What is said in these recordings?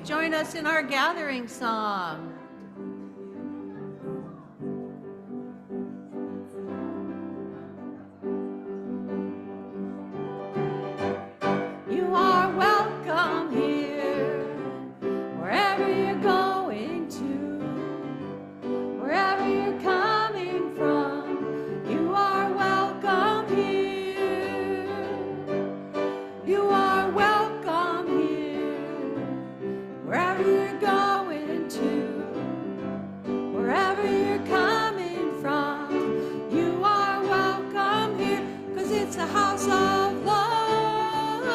join us in our gathering song. You are welcome here, wherever you're going to, wherever you're coming from. You are welcome here. You are welcome here, wherever you're going to, wherever you're coming from. You are welcome here, 'cause it's a house of love,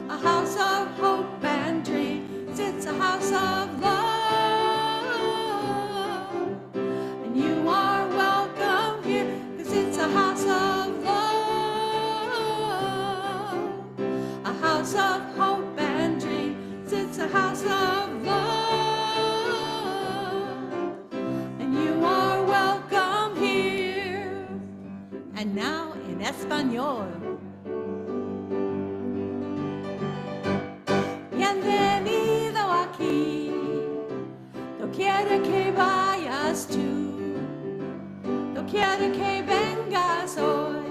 a house of hope and dreams. It's a house of love, and you are welcome here, 'cause it's a house of love, a house of hope and dreams. It's a house of love, and you are welcome here. And now in Espanol. Bienvenido aquí, doquiera que vayas tú, doquiera que vengas hoy.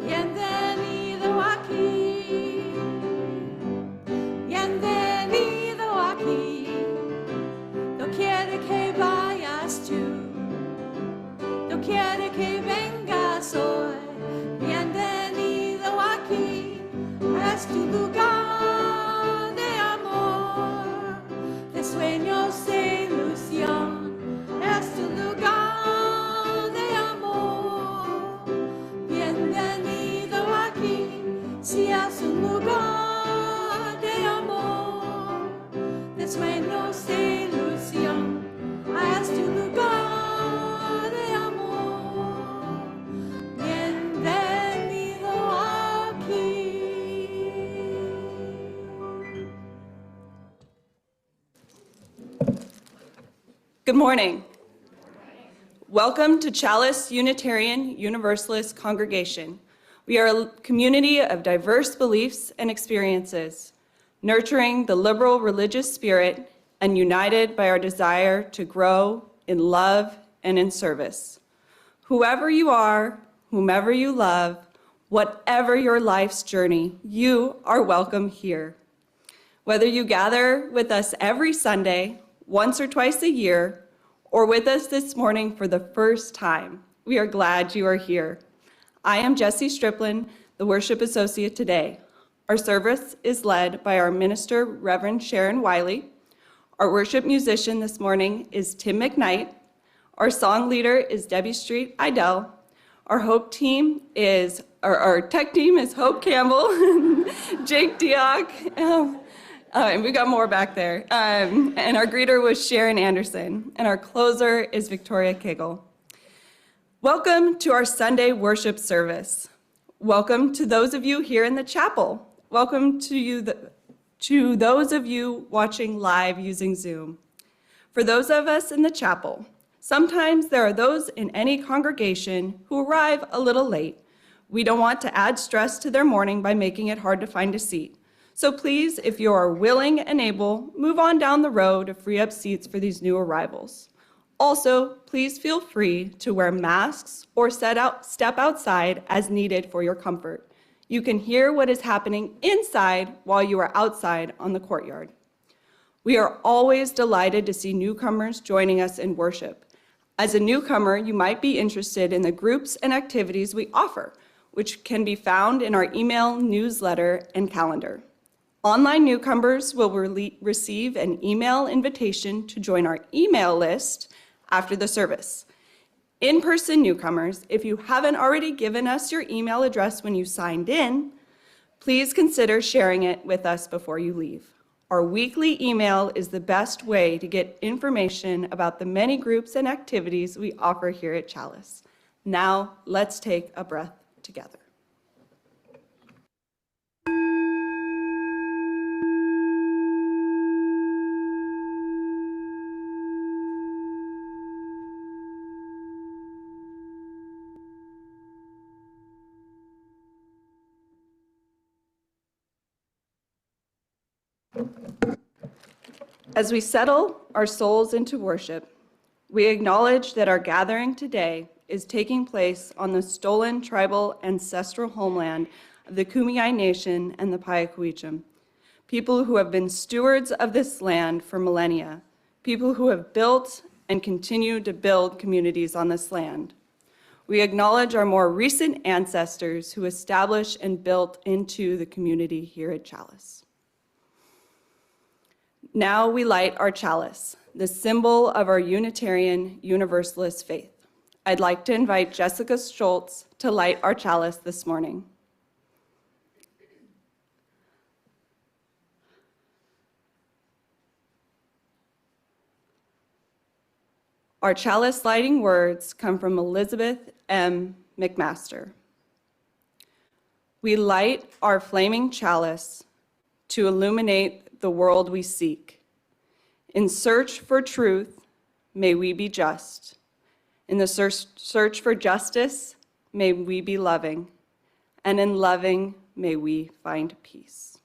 Bienvenido aquí, bienvenido aquí, doquiera que vayas tú, doquiera que vengas hoy. Bienvenido aquí, es tu lugar de amor, de sueños, de ilusión. Es tu lugar de amor. Bienvenido aquí, si es un lugar de amor, de sueños, de ilusión. Es tu lugar de amor. Bienvenido aquí. Good morning. Welcome to Chalice Unitarian Universalist Congregation. We are a community of diverse beliefs and experiences, nurturing the liberal religious spirit and united by our desire to grow in love and in service. Whoever you are, whomever you love, whatever your life's journey, you are welcome here. Whether you gather with us every Sunday, once or twice a year, or with us this morning for the first time, we are glad you are here. I am Jessie Striplin, the worship associate today. Our service is led by our minister, Reverend Sharon Wylie. Our worship musician this morning is Tim McKnight. Our song leader is Debbie Street Idell. Our tech team is Hope Campbell, Jake Diock, and we got more back there. And our greeter was Sharon Anderson, and our closer is Victoria Kegel. Welcome to our Sunday worship service. Welcome to those of you here in the chapel. Welcome to those of you watching live using Zoom. For those of us in the chapel, sometimes there are those in any congregation who arrive a little late. We don't want to add stress to their morning by making it hard to find a seat. So please, if you are willing and able, move on down the row to free up seats for these new arrivals. Also, please feel free to wear masks or step outside as needed for your comfort. You can hear what is happening inside while you are outside on the courtyard. We are always delighted to see newcomers joining us in worship. As a newcomer, you might be interested in the groups and activities we offer, which can be found in our email, newsletter, and calendar. Online newcomers will receive an email invitation to join our email list after the service. In-person newcomers, if you haven't already given us your email address when you signed in, please consider sharing it with us before you leave. Our weekly email is the best way to get information about the many groups and activities we offer here at Chalice. Now, let's take a breath together. As we settle our souls into worship, we acknowledge that our gathering today is taking place on the stolen tribal ancestral homeland of the Kumeyaay Nation and the Payakuicham, people who have been stewards of this land for millennia, people who have built and continue to build communities on this land. We acknowledge our more recent ancestors who established and built into the community here at Chalice. Now we light our chalice, the symbol of our Unitarian Universalist faith. I'd like to invite Jessica Schultz to light our chalice this morning. Our chalice lighting words come from Elizabeth M. McMaster. We light our flaming chalice to illuminate the world we seek. In search for truth, may we be just. In the search for justice, may we be loving. And in loving, may we find peace.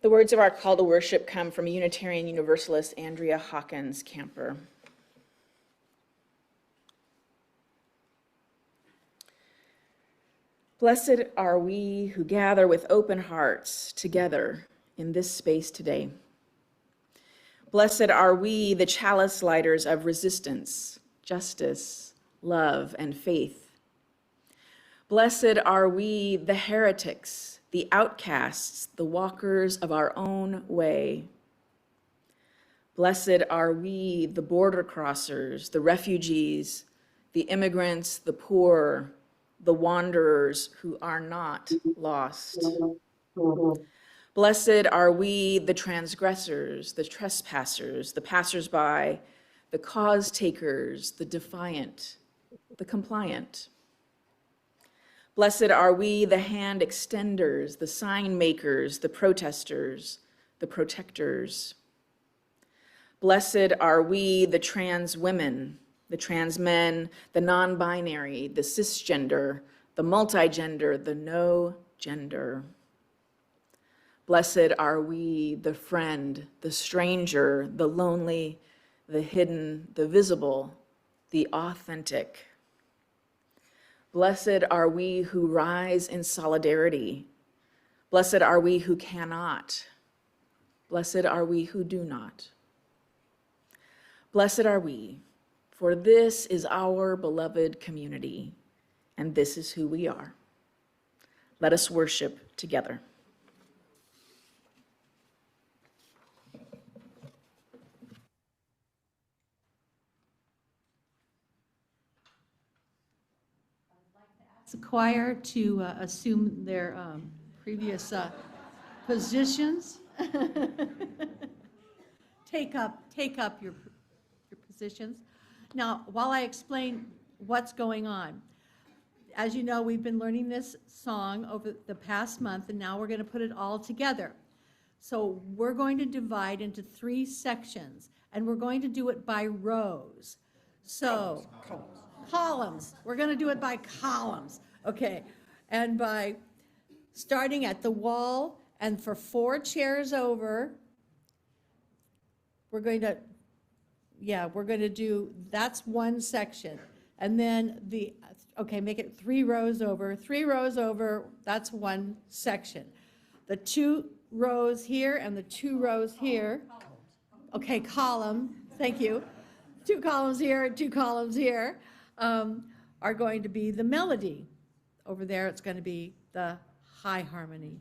The words of our call to worship come from Unitarian Universalist Andrea Hawkins Camper. Blessed are we who gather with open hearts together in this space today. Blessed are we, the chalice lighters of resistance, justice, love, and faith. Blessed are we, the heretics, the outcasts, the walkers of our own way. Blessed are we, the border crossers, the refugees, the immigrants, the poor, the wanderers who are not lost. Blessed are we, the transgressors, the trespassers, the passersby, the cause takers, the defiant, the compliant. Blessed are we, the hand extenders, the sign makers, the protesters, the protectors. Blessed are we, the trans women, the trans men, the non-binary, the cisgender, the multigender, the no gender. Blessed are we, the friend, the stranger, the lonely, the hidden, the visible, the authentic. Blessed are we who rise in solidarity. Blessed are we who cannot. Blessed are we who do not. Blessed are we, for this is our beloved community, and this is who we are. Let us worship together. The choir to assume their previous positions. Take up your positions. Now, while I explain what's going on, as you know, we've been learning this song over the past month, and now we're going to put it all together. So we're going to divide into 3 sections, and we're going to do it by rows. So columns. We're going to do it by columns. Okay. And by starting at the wall, and for 4 chairs over, we're going to do, that's one section. And then make it 3 rows over. 3 rows over, that's one section. The 2 rows here and the 2 rows here. Okay, column, thank you. 2 columns here and 2 columns here are going to be the melody. Over there, it's going to be the high harmony.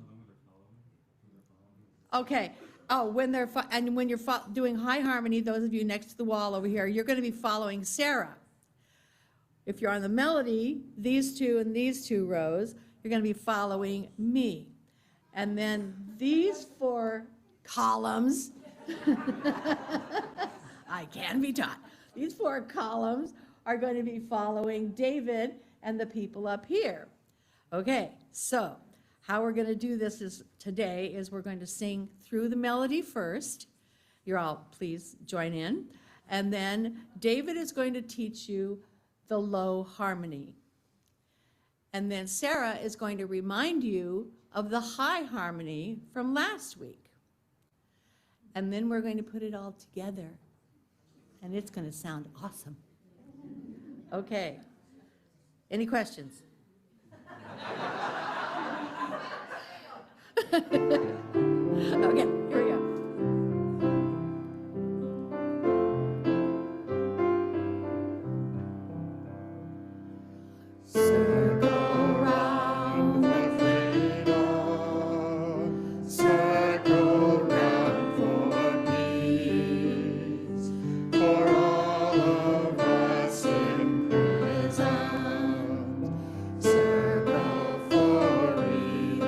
Okay. Oh, when you're doing high harmony, those of you next to the wall over here, you're going to be following Sarah. If you're on the melody, these 2 and these 2 rows, you're going to be following me. And then these 4 columns, I can be taught. These 4 columns are going to be following David and the people up here. Okay, so how we're going to do this today is we're going to sing through the melody first. You're all, please join in. And then David is going to teach you the low harmony. And then Sarah is going to remind you of the high harmony from last week. And then we're going to put it all together. And it's going to sound awesome. Okay. Any questions? Okay, here we go. Circle round the freedom, circle round for peace, for all of us in prison, circle for release.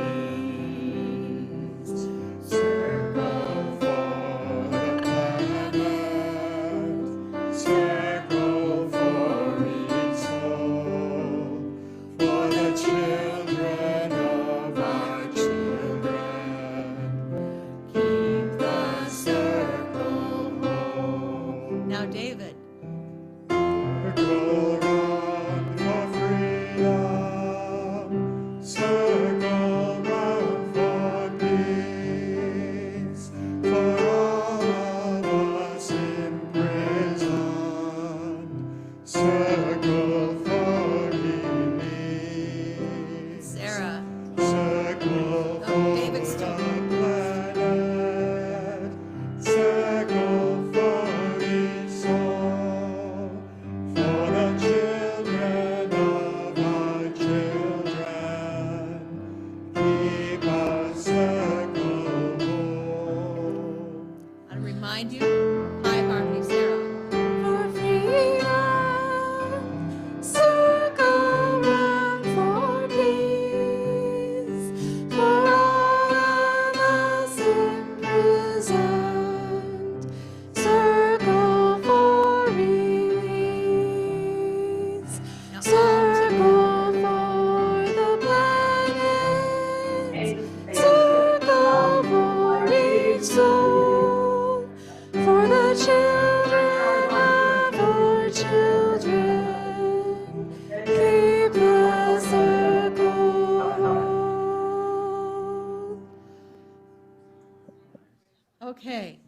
Okay,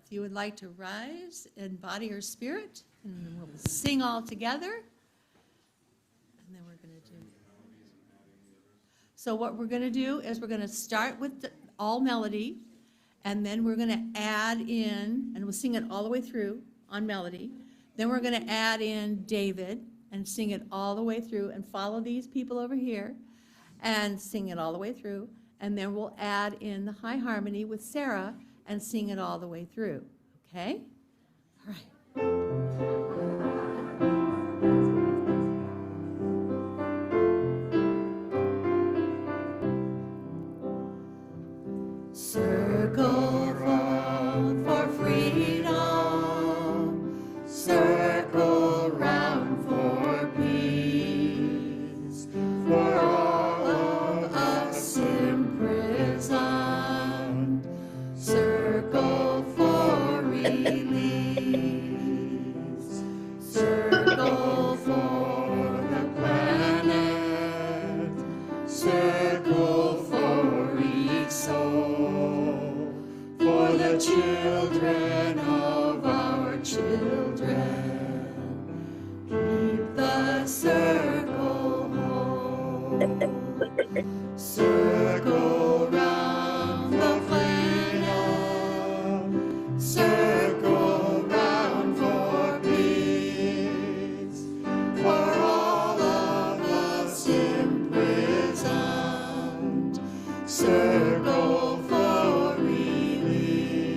if you would like to rise in body or spirit, and then we'll sing all together. And then we're going to do. So what we're going to do is we're going to start with all melody, and then we're going to add in, and we'll sing it all the way through on melody. Then we're going to add in David and sing it all the way through, and follow these people over here and sing it all the way through. And then we'll add in the high harmony with Sarah and sing it all the way through. Okay? All right. Circle for freedom, circle round for peace, for all of us imprisoned, circle for release, circle for the planet, circle for each soul, for the children of our children. Keep the circle whole. Circle round the planet. Circle round for peace. For all of us imprisoned. Circle for release.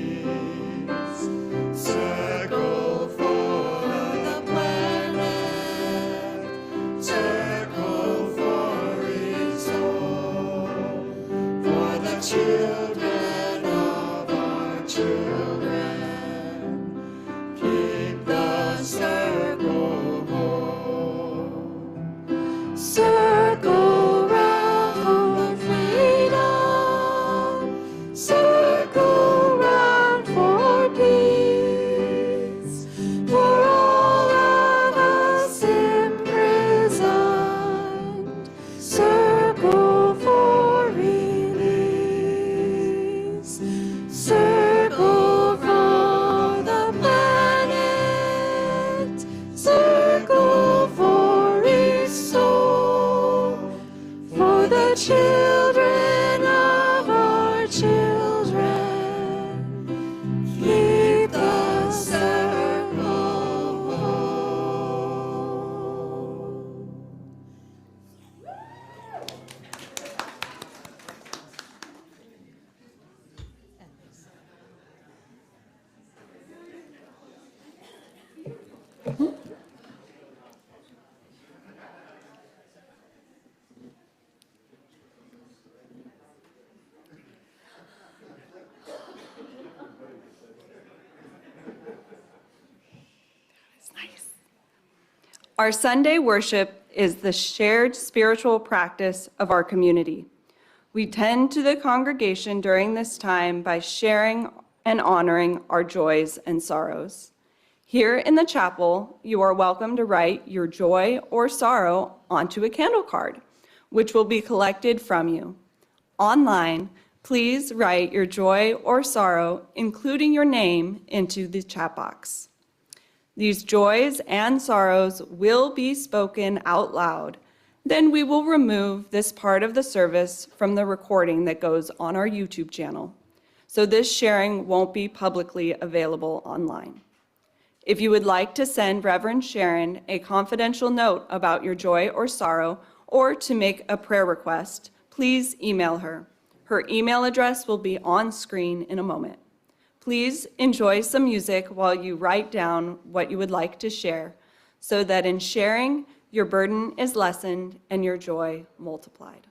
Circle for the planet. Circle for each soul. For the children of our children. Keep the circle whole. Circle round the freedom. Circle round for peace. For all of us imprisoned. Circle for release. Circle for the planet. Circle for each soul. For the children of our children. Keep the circle whole. Our Sunday worship is the shared spiritual practice of our community. We tend to the congregation during this time by sharing and honoring our joys and sorrows. Here in the chapel, you are welcome to write your joy or sorrow onto a candle card, which will be collected from you. Online, please write your joy or sorrow, including your name, into the chat box. These joys and sorrows will be spoken out loud. Then we will remove this part of the service from the recording that goes on our YouTube channel. So this sharing won't be publicly available online. If you would like to send Reverend Sharon a confidential note about your joy or sorrow, or to make a prayer request, please email her. Her email address will be on screen in a moment. Please enjoy some music while you write down what you would like to share, so that in sharing, your burden is lessened and your joy multiplied.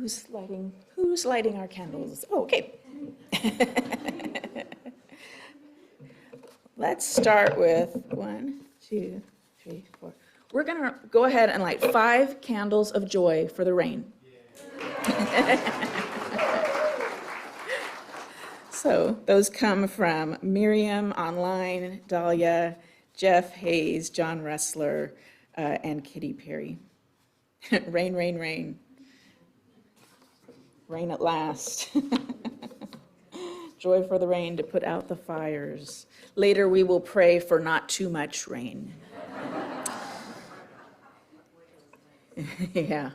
Who's lighting our candles? Oh, okay. Let's start with 1, 2, 3, 4. We're going to go ahead and light 5 candles of joy for the rain. So those come from Miriam online, Dahlia, Jeff Hayes, John Ressler, and Kitty Perry. Rain, rain, rain. Rain at last. Joy for the rain to put out the fires. Later we will pray for not too much rain. Yeah.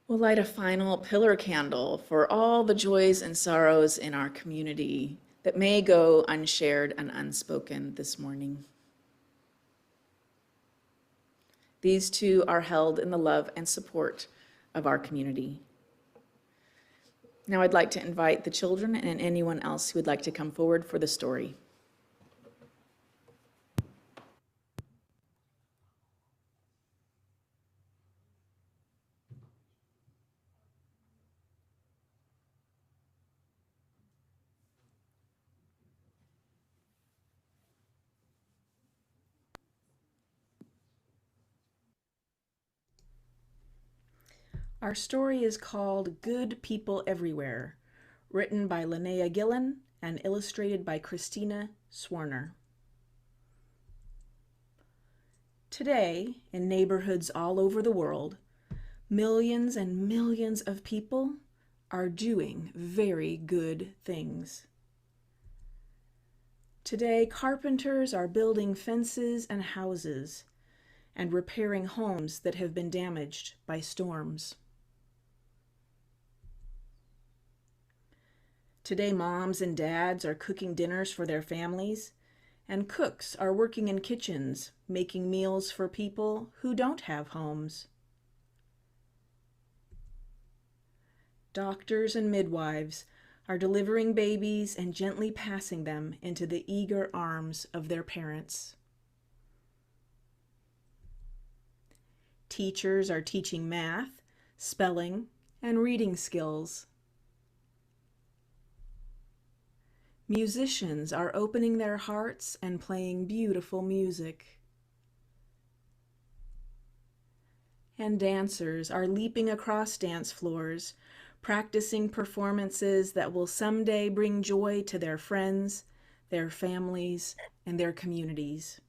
We'll light a final pillar candle for all the joys and sorrows in our community that may go unshared and unspoken this morning. These two are held in the love and support of our community. Now I'd like to invite the children and anyone else who would like to come forward for the story. Our story is called Good People Everywhere, written by Linnea Gillen and illustrated by Christina Swarner. Today, in neighborhoods all over the world, millions and millions of people are doing very good things. Today, carpenters are building fences and houses and repairing homes that have been damaged by storms. Today, moms and dads are cooking dinners for their families, and cooks are working in kitchens, making meals for people who don't have homes. Doctors and midwives are delivering babies and gently passing them into the eager arms of their parents. Teachers are teaching math, spelling, and reading skills. Musicians are opening their hearts and playing beautiful music. And dancers are leaping across dance floors, practicing performances that will someday bring joy to their friends, their families, and their communities.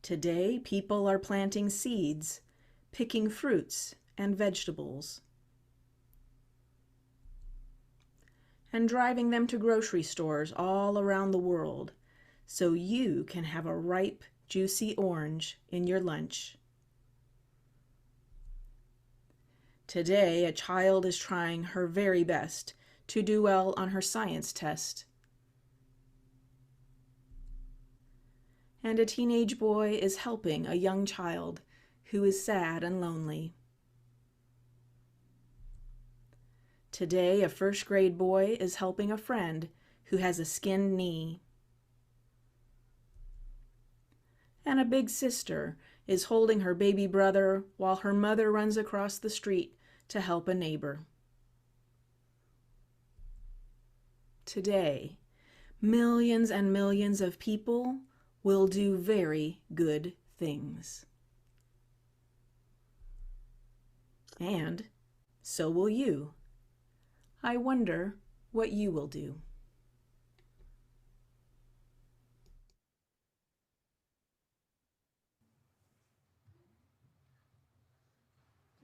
Today, people are planting seeds, picking fruits and vegetables, and driving them to grocery stores all around the world so you can have a ripe, juicy orange in your lunch. Today, a child is trying her very best to do well on her science test. And a teenage boy is helping a young child who is sad and lonely. Today, a first-grade boy is helping a friend who has a skinned knee. And a big sister is holding her baby brother while her mother runs across the street to help a neighbor. Today, millions and millions of people will do very good things. And so will you. I wonder what you will do.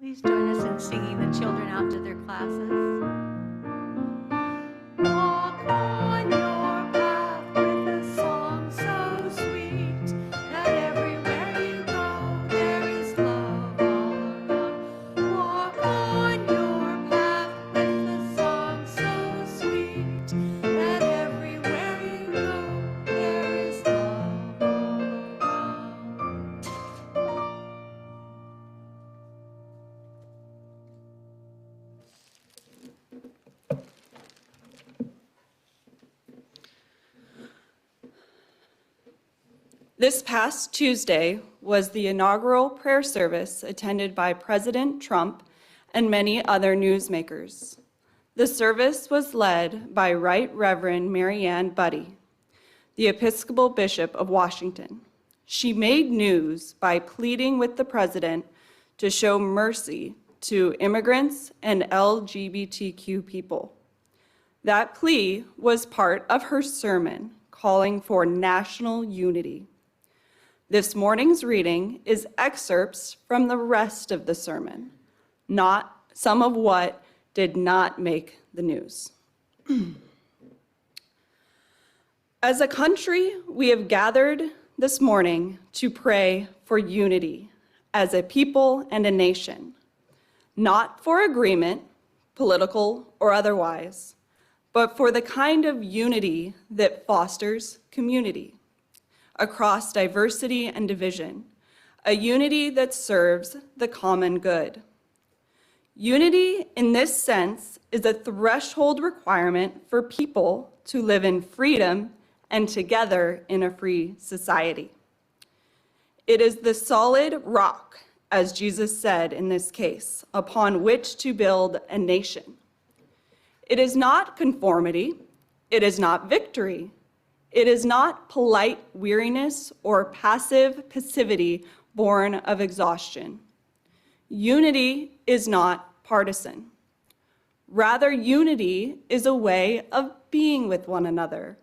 Please join us in singing the children out to their classes. Walk on your path with a song so sweet that everywhere you go there is love all around. Walk on your path with a song so sweet that everywhere you go there is love all around. This past Tuesday was the inaugural prayer service attended by President Trump and many other newsmakers. The service was led by Right Reverend Marianne Budde, the Episcopal Bishop of Washington. She made news by pleading with the president to show mercy to immigrants and LGBTQ people. That plea was part of her sermon calling for national unity. This morning's reading is excerpts from the rest of the sermon, not some of what did not make the news. As a country, we have gathered this morning to pray for unity as a people and a nation, not for agreement, political or otherwise, but for the kind of unity that fosters community across diversity and division, a unity that serves the common good. Unity in this sense is a threshold requirement for people to live in freedom and together in a free society. It is the solid rock, as Jesus said in this case, upon which to build a nation. It is not conformity, it is not victory, it is not polite weariness or passive passivity born of exhaustion. Unity is not partisan. Rather, unity is a way of being with one another,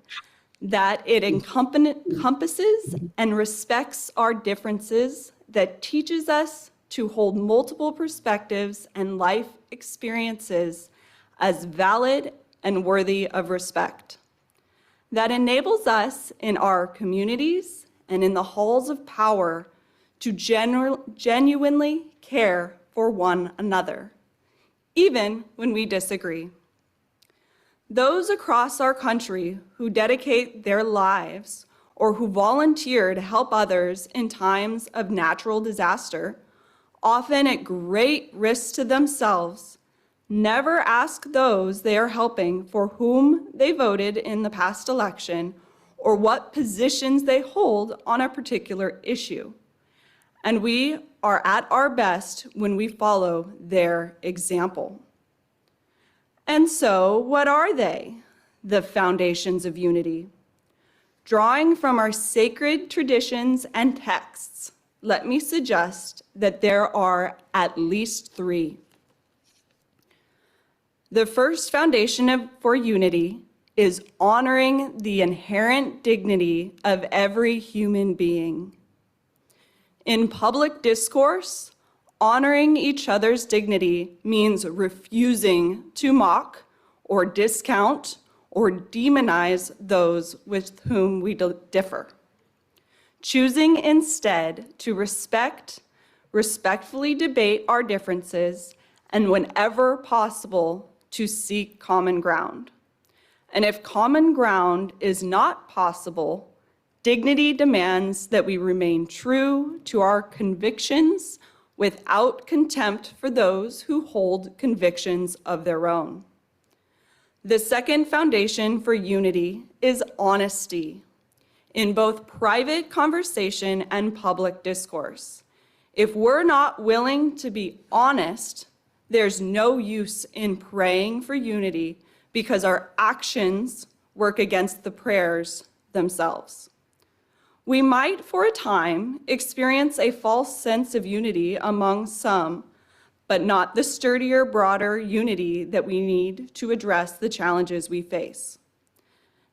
that it encompasses and respects our differences, that teaches us to hold multiple perspectives and life experiences as valid and worthy of respect, that enables us in our communities and in the halls of power to genuinely care for one another, even when we disagree. Those across our country who dedicate their lives or who volunteer to help others in times of natural disaster, often at great risk to themselves, never ask those they are helping for whom they voted in the past election or what positions they hold on a particular issue. And we are at our best when we follow their example. And so, what are they? The foundations of unity. Drawing from our sacred traditions and texts, let me suggest that there are at least three. The first foundation for unity is honoring the inherent dignity of every human being. In public discourse, honoring each other's dignity means refusing to mock or discount or demonize those with whom we differ. Choosing instead to respectfully debate our differences, and whenever possible, to seek common ground. And if common ground is not possible, dignity demands that we remain true to our convictions without contempt for those who hold convictions of their own. The second foundation for unity is honesty in both private conversation and public discourse. If we're not willing to be honest, there's no use in praying for unity because our actions work against the prayers themselves. We might, for a time, experience a false sense of unity among some, but not the sturdier, broader unity that we need to address the challenges we face.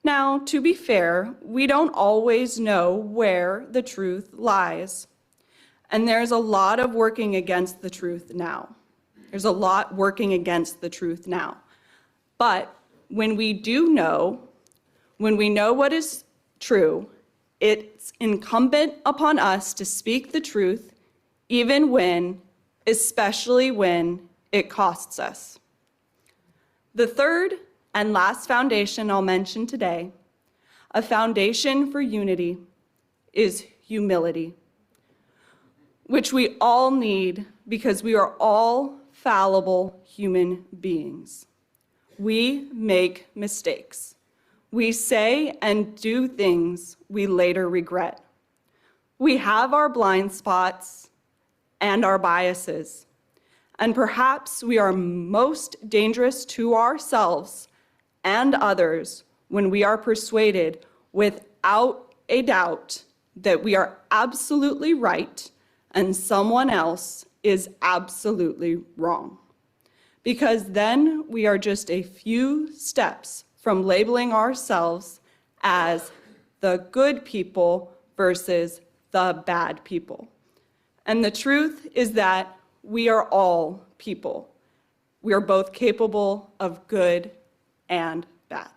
Now, to be fair, we don't always know where the truth lies, and there's a lot of working against the truth now. There's a lot working against the truth now. But when we do know, when we know what is true, it's incumbent upon us to speak the truth, even when, especially when, it costs us. The third and last foundation I'll mention today, a foundation for unity, is humility, which we all need because we are all fallible human beings. We make mistakes. We say and do things we later regret. We have our blind spots and our biases, and perhaps we are most dangerous to ourselves and others when we are persuaded without a doubt that we are absolutely right and someone else is absolutely wrong. Because then we are just a few steps from labeling ourselves as the good people versus the bad people. And the truth is that we are all people. We are both capable of good and bad.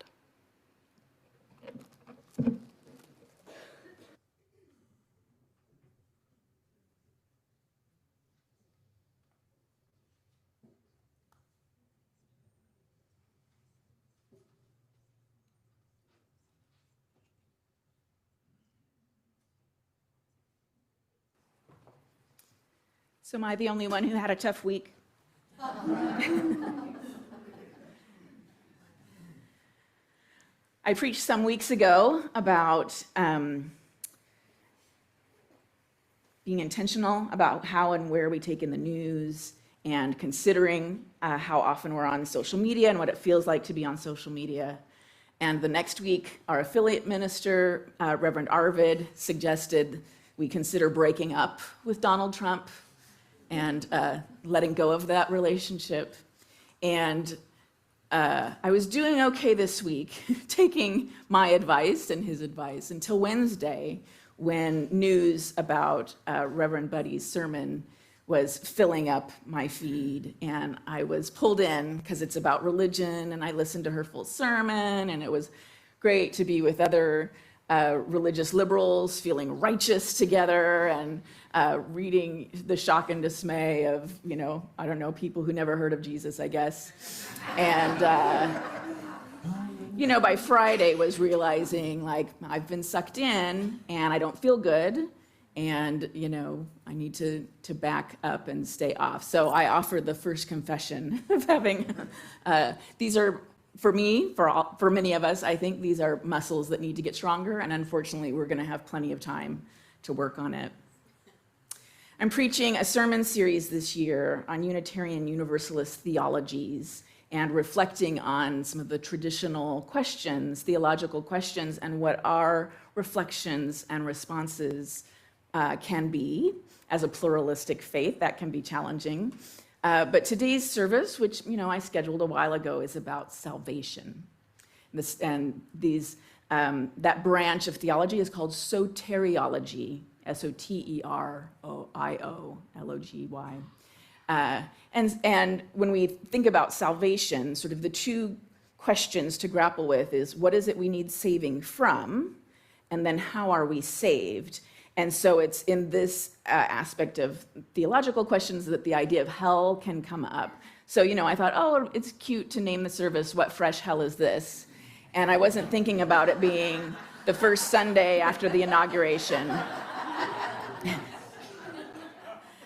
So am I the only one who had a tough week? I preached some weeks ago about being intentional about how and where we take in the news and considering how often we're on social media and what it feels like to be on social media. And the next week, our affiliate minister, Reverend Arvid, suggested we consider breaking up with Donald Trump and letting go of that relationship. And I was doing okay this week, taking my advice and his advice, until Wednesday, when news about Reverend Buddy's sermon was filling up my feed, and I was pulled in because it's about religion, and I listened to her full sermon, and it was great to be with other religious liberals feeling righteous together and reading the shock and dismay of, I don't know, people who never heard of Jesus, I guess. And, by Friday was realizing, like, I've been sucked in and I don't feel good. And, I need to back up and stay off. So I offered the first confession of having, these are, for me, for many of us, I think these are muscles that need to get stronger. And unfortunately, we're going to have plenty of time to work on it. I'm preaching a sermon series this year on Unitarian Universalist theologies and reflecting on some of the traditional questions, theological questions, and what our reflections and responses can be as a pluralistic faith. That can be challenging. But today's service, which I scheduled a while ago, is about salvation. That branch of theology is called soteriology, S-O-T-E-R-O-I-O-L-O-G-Y. And when we think about salvation, sort of the two questions to grapple with is, what is it we need saving from? And then how are we saved? And so it's in this aspect of theological questions that the idea of hell can come up. So, I thought, it's cute to name the service, What Fresh Hell Is This? And I wasn't thinking about it being the first Sunday after the inauguration.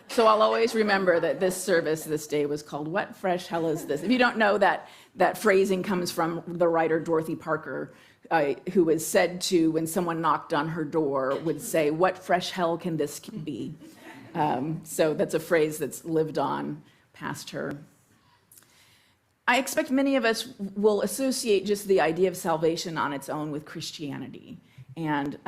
So I'll always remember that this service this day was called What Fresh Hell Is This? If you don't know, that phrasing comes from the writer Dorothy Parker, who was said to, when someone knocked on her door, would say, "What fresh hell can this be?" So that's a phrase that's lived on past her. I expect many of us will associate just the idea of salvation on its own with Christianity. And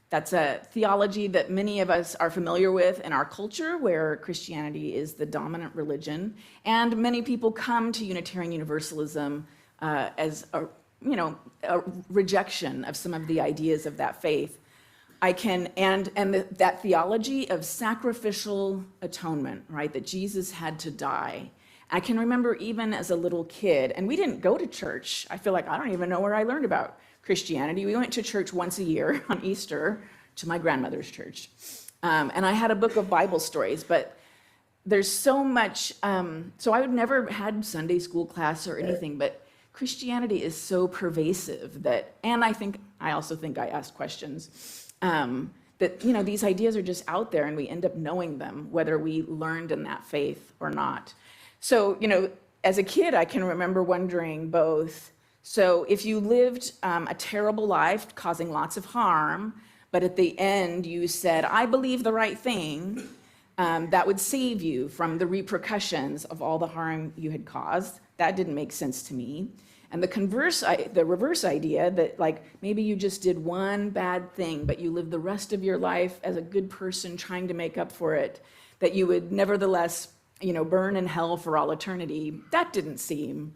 that's a theology that many of us are familiar with in our culture, where Christianity is the dominant religion. And many people come to Unitarian Universalism as a rejection of some of the ideas of that faith. That theology of sacrificial atonement, right? That Jesus had to die. I can remember even as a little kid, and we didn't go to church. I feel like I don't even know where I learned about Christianity. We went to church once a year on Easter to my grandmother's church. And I had a book of Bible stories, but there's so much, so I would never had Sunday school class or anything, but Christianity is so pervasive and I also think I asked questions, that, these ideas are just out there and we end up knowing them, whether we learned in that faith or not. So, as a kid, I can remember wondering both, so if you lived a terrible life causing lots of harm, but at the end you said, I believe the right thing, that would save you from the repercussions of all the harm you had caused. That didn't make sense to me. And the reverse idea that like maybe you just did one bad thing, but you lived the rest of your life as a good person trying to make up for it, that you would nevertheless, burn in hell for all eternity. That didn't seem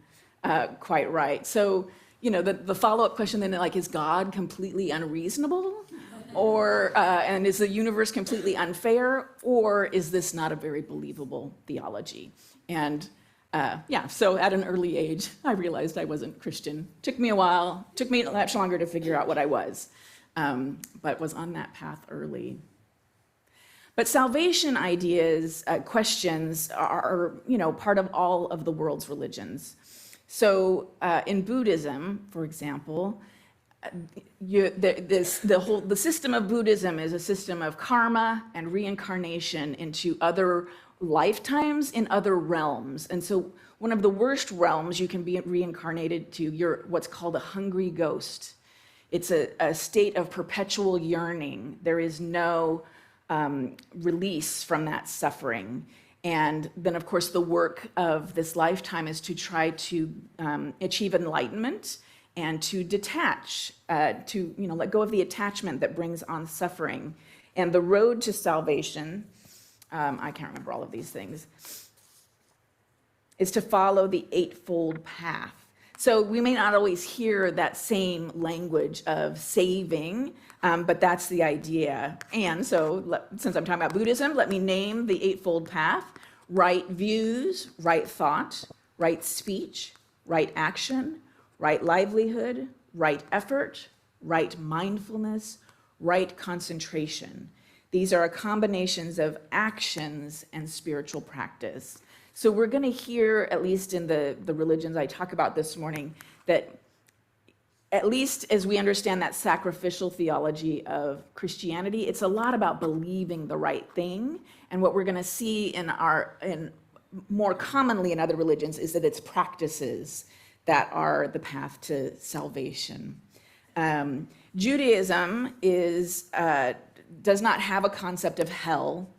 quite right. So, the follow-up question then, like, is God completely unreasonable? Or, and is the universe completely unfair? Or is this not a very believable theology? And so at an early age, I realized I wasn't Christian. Took me a while, took me much longer to figure out what I was, but was on that path early. But salvation ideas, questions are, part of all of the world's religions. So in Buddhism, for example, the system of Buddhism is a system of karma and reincarnation into other lifetimes in other realms. And so one of the worst realms you can be reincarnated to, you're what's called a hungry ghost. It's a state of perpetual yearning. There is no release from that suffering. And then, of course, the work of this lifetime is to try to achieve enlightenment and to detach, to let go of the attachment that brings on suffering. And the road to salvation, I can't remember all of these things, is to follow the eightfold path. So we may not always hear that same language of saving, but that's the idea. And so since I'm talking about Buddhism, let me name the eightfold path: right views, right thought, right speech, right action, right livelihood, right effort, right mindfulness, right concentration. These are combinations of actions and spiritual practice. So we're going to hear, at least in the religions I talk about this morning, that at least as we understand that sacrificial theology of Christianity, it's a lot about believing the right thing. And what we're going to see in more commonly in other religions is that it's practices that are the path to salvation. Judaism does not have a concept of hell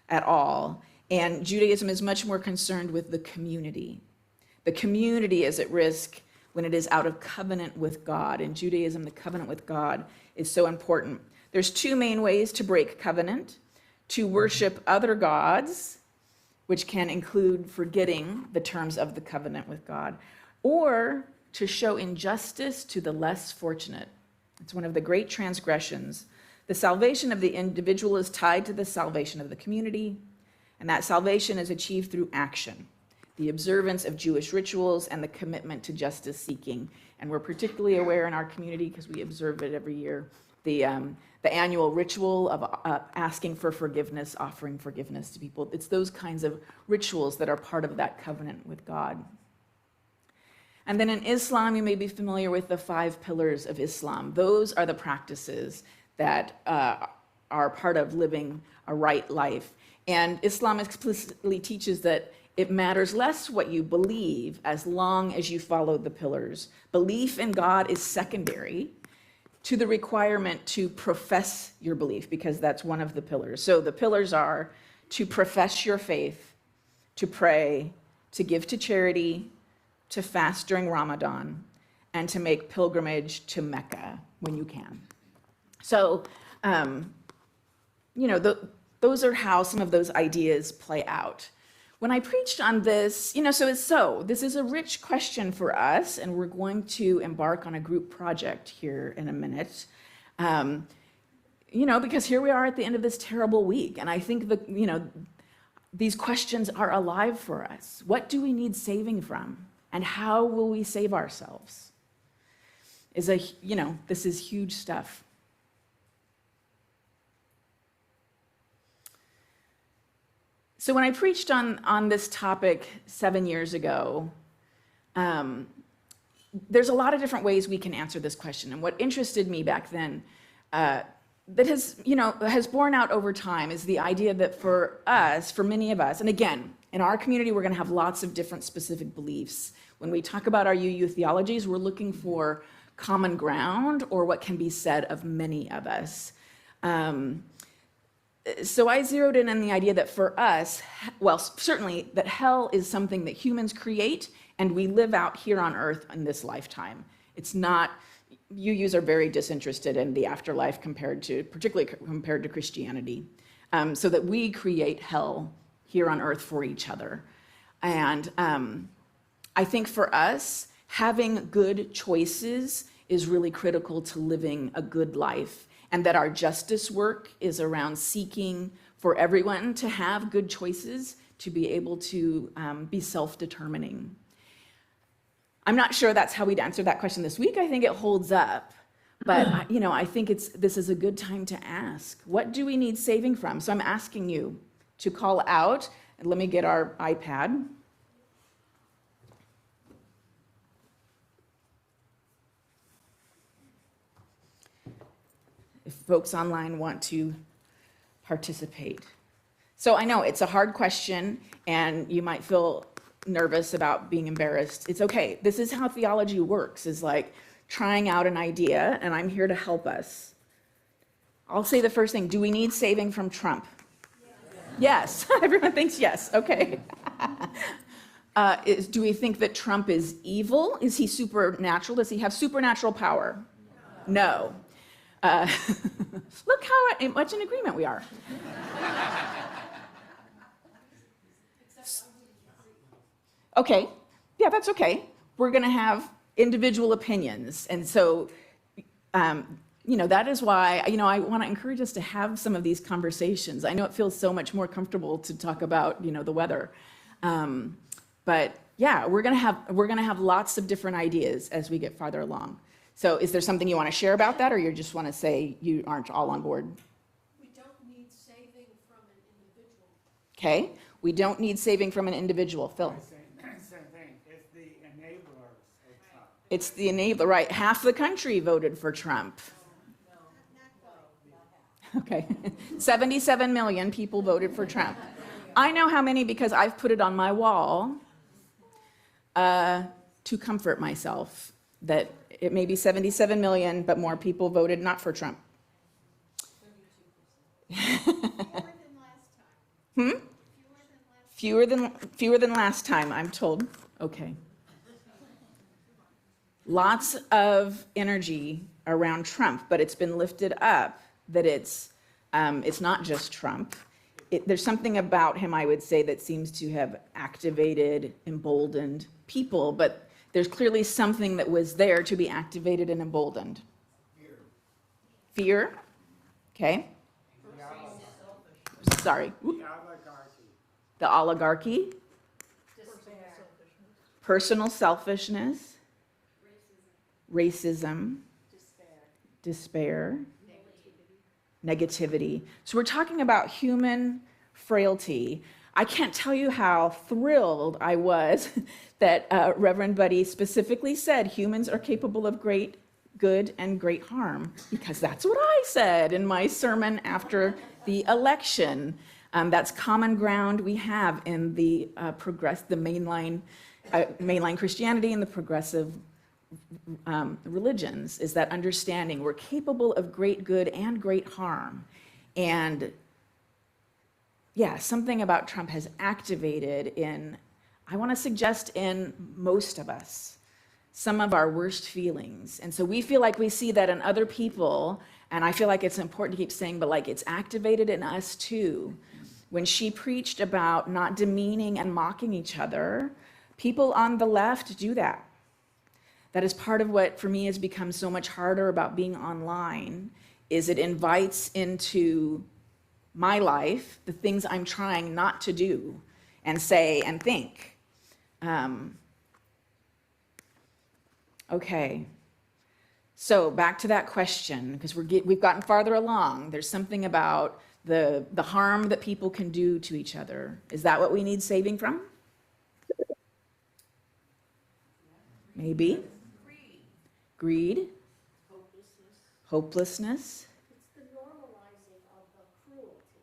at all. And Judaism is much more concerned with the community. The community is at risk when it is out of covenant with God. In Judaism, the covenant with God is so important. There's two main ways to break covenant: to worship other gods, which can include forgetting the terms of the covenant with God, or to show injustice to the less fortunate. It's one of the great transgressions. The salvation of the individual is tied to the salvation of the community, and that salvation is achieved through action, the observance of Jewish rituals, and the commitment to justice seeking. And we're particularly aware in our community, because we observe it every year, the annual ritual of asking for forgiveness, offering forgiveness to people. It's those kinds of rituals that are part of that covenant with God. And then in Islam, you may be familiar with the 5 pillars of Islam. Those are the practices that are part of living a right life. And Islam explicitly teaches that it matters less what you believe as long as you follow the pillars. Belief in God is secondary to the requirement to profess your belief, because that's one of the pillars. So the pillars are to profess your faith, to pray, to give to charity, to fast during Ramadan, and to make pilgrimage to Mecca when you can. So, those are how some of those ideas play out. When I preached on this, this is a rich question for us, and we're going to embark on a group project here in a minute. Because here we are at the end of this terrible week, and I think that, these questions are alive for us. What do we need saving from? And how will we save ourselves? This is huge stuff. So when I preached on this topic 7 years ago, there's a lot of different ways we can answer this question. And what interested me back then, that has borne out over time, is the idea that for many of us, and again, in our community, we're going to have lots of different specific beliefs. When we talk about our UU theologies, we're looking for common ground, or what can be said of many of us. So I zeroed in on the idea that for us, well, certainly that hell is something that humans create and we live out here on earth in this lifetime. It's not, UUs are very disinterested in the afterlife particularly compared to Christianity. So that we create hell here on earth for each other. And I think for us, having good choices is really critical to living a good life, and that our justice work is around seeking for everyone to have good choices, to be able to be self-determining. I'm not sure that's how we'd answer that question this week. I think it holds up, but I think this is a good time to ask, what do we need saving from? So I'm asking you to call out, and let me get our iPad. If folks online want to participate. So I know it's a hard question and you might feel nervous about being embarrassed. It's okay. This is how theology works, is like trying out an idea, and I'm here to help us. I'll say the first thing. Do we need saving from Trump? Yes. Everyone thinks yes. Okay. Do we think that Trump is evil? Is he supernatural? Does he have supernatural power? No. Look how much in agreement we are. Okay, yeah, that's okay. We're going to have individual opinions. And so, that is why, I want to encourage us to have some of these conversations. I know it feels so much more comfortable to talk about, the weather. But yeah, we're going to have lots of different ideas as we get farther along. So is there something you want to share about that, or you just want to say you aren't all on board? We don't need saving from an individual. Okay, we don't need saving from an individual. Phil? Same thing. It's the enablers of Trump. It's the enabler, right? Half the country voted for Trump. Okay, 77 million people voted for Trump. I know how many because I've put it on my wall to comfort myself that it may be 77 million, but more people voted not for Trump. Fewer than last time, I'm told. Okay. Lots of energy around Trump, but it's been lifted up that it's not just Trump. There's something about him, I would say, that seems to have activated, emboldened people, but there's clearly something that was there to be activated and emboldened. Fear? Okay. Sorry. The oligarchy. Personal selfishness. Racism. Despair. Negativity. So we're talking about human frailty. I can't tell you how thrilled I was that Reverend Buddy specifically said humans are capable of great good and great harm, because that's what I said in my sermon after the election. That's common ground we have in the mainline Christianity and the progressive religions, is that understanding we're capable of great good and great harm. And yeah, something about Trump has activated I want to suggest in most of us, some of our worst feelings. And so we feel like we see that in other people, and I feel like it's important to keep saying, but like it's activated in us too. When she preached about not demeaning and mocking each other, people on the left do that. That is part of what for me has become so much harder about being online, is it invites into my life the things I'm trying not to do and say and think. Okay, so back to that question, because we've gotten farther along. There's something about the harm that people can do to each other. Is that what we need saving from? Maybe. Greed. Hopelessness. It's the normalizing of the cruelty.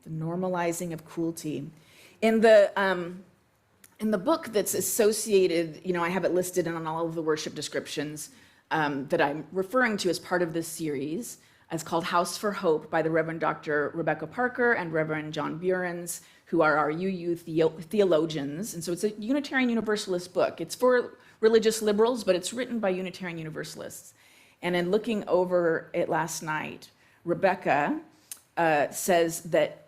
The normalizing of cruelty. In the book that's associated, I have it listed on all of the worship descriptions that I'm referring to as part of this series. It's called House for Hope by the Reverend Dr. Rebecca Parker and Reverend John Buehrens, who are our UU theologians. And so it's a Unitarian Universalist book. It's for religious liberals, but it's written by Unitarian Universalists. And in looking over it last night, Rebecca says that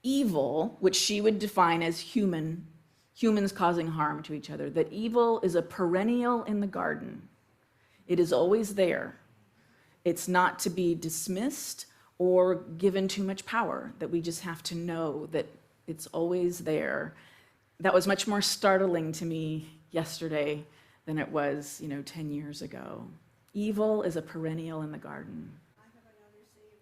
evil, which she would define as humans causing harm to each other, that evil is a perennial in the garden. It is always there. It's not to be dismissed or given too much power, that we just have to know that it's always there. That was much more startling to me yesterday than it was, 10 years ago. Evil is a perennial in the garden. I have another saving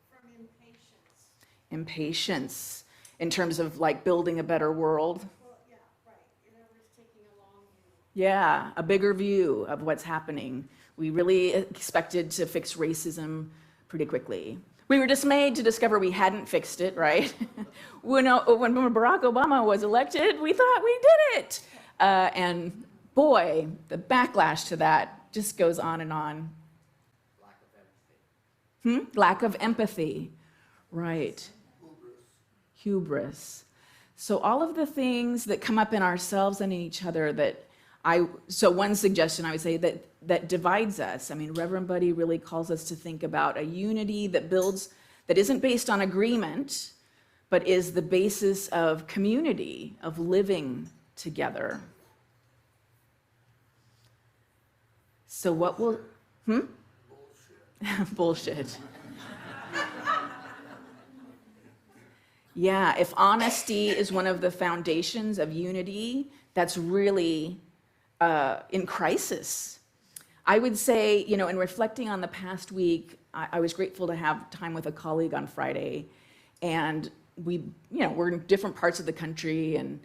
from impatience. Impatience in terms of like building a better world. Well, yeah, right. In other words, taking a long view. Yeah, a bigger view of what's happening. We really expected to fix racism pretty quickly. We were dismayed to discover we hadn't fixed it, right? when Barack Obama was elected, we thought we did it. And boy, the backlash to that just goes on and on. Lack of empathy. Lack of empathy, right. Hubris. So all of the things that come up in ourselves and in each other so one suggestion I would say that divides us. I mean, Reverend Buddy really calls us to think about a unity that isn't based on agreement, but is the basis of community, of living together. So what will, Bullshit. Yeah, if honesty is one of the foundations of unity, that's really in crisis. I would say, in reflecting on the past week, I was grateful to have time with a colleague on Friday, and we're in different parts of the country, and